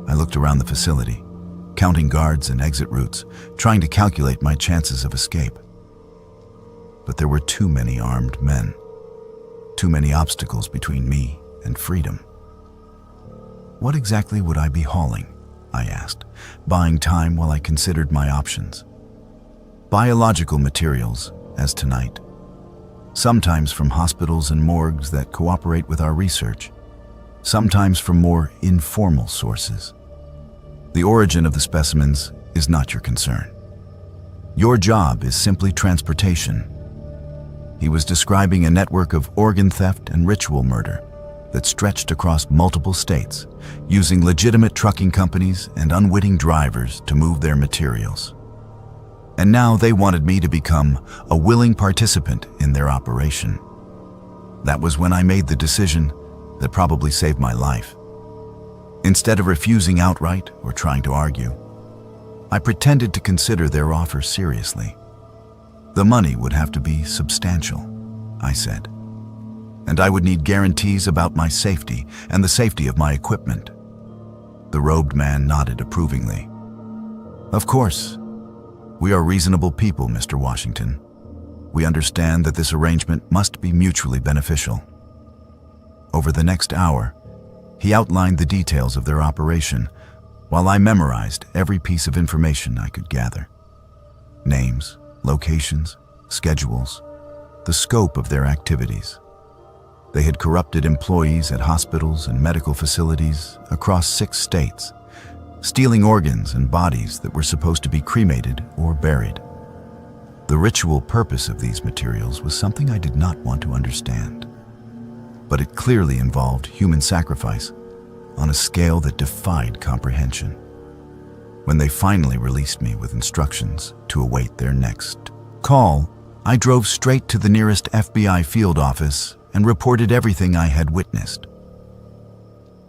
I looked around the facility, counting guards and exit routes, trying to calculate my chances of escape. But there were too many armed men, too many obstacles between me and freedom. "What exactly would I be hauling?" I asked, buying time while I considered my options. "Biological materials, as tonight. Sometimes from hospitals and morgues that cooperate with our research. Sometimes from more informal sources. The origin of the specimens is not your concern. Your job is simply transportation." He was describing a network of organ theft and ritual murder that stretched across multiple states, using legitimate trucking companies and unwitting drivers to move their materials. And now they wanted me to become a willing participant in their operation. That was when I made the decision that probably saved my life. Instead of refusing outright or trying to argue, I pretended to consider their offer seriously. "The money would have to be substantial," I said, "and I would need guarantees about my safety and the safety of my equipment." The robed man nodded approvingly. "Of course. We are reasonable people, Mr. Washington. We understand that this arrangement must be mutually beneficial." Over the next hour, he outlined the details of their operation, while I memorized every piece of information I could gather. Names, locations, schedules, the scope of their activities. They had corrupted employees at hospitals and medical facilities across 6 states, stealing organs and bodies that were supposed to be cremated or buried. The ritual purpose of these materials was something I did not want to understand, but it clearly involved human sacrifice on a scale that defied comprehension. When they finally released me with instructions to await their next call, I drove straight to the nearest FBI field office and reported everything I had witnessed.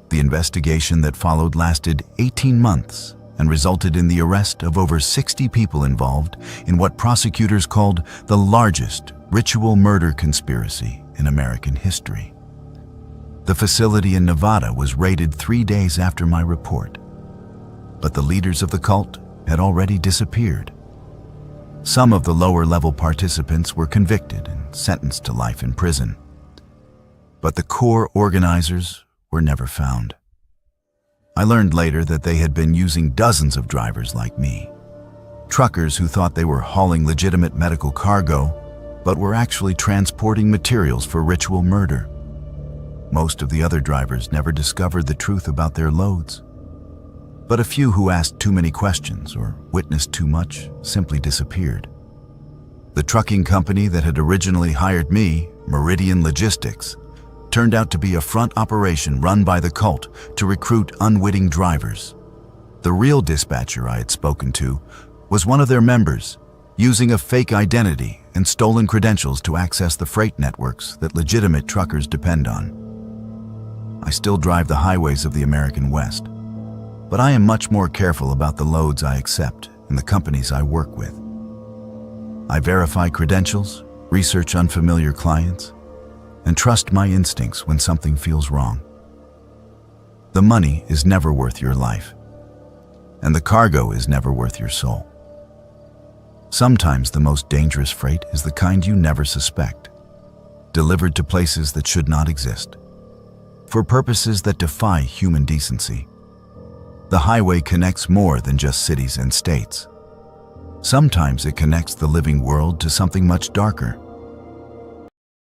The investigation that followed lasted 18 months and resulted in the arrest of over 60 people involved in what prosecutors called the largest ritual murder conspiracy in American history. The facility in Nevada was raided 3 days after my report, but the leaders of the cult had already disappeared. Some of the lower-level participants were convicted and sentenced to life in prison, but the core organizers were never found. I learned later that they had been using dozens of drivers like me, truckers who thought they were hauling legitimate medical cargo, but were actually transporting materials for ritual murder. Most of the other drivers never discovered the truth about their loads, but a few who asked too many questions or witnessed too much simply disappeared. The trucking company that had originally hired me, Meridian Logistics, turned out to be a front operation run by the cult to recruit unwitting drivers. The real dispatcher I had spoken to was one of their members, using a fake identity and stolen credentials to access the freight networks that legitimate truckers depend on. I still drive the highways of the American West, but I am much more careful about the loads I accept and the companies I work with. I verify credentials, research unfamiliar clients, and trust my instincts when something feels wrong. The money is never worth your life, and the cargo is never worth your soul. Sometimes the most dangerous freight is the kind you never suspect, delivered to places that should not exist, for purposes that defy human decency. The highway connects more than just cities and states. Sometimes it connects the living world to something much darker,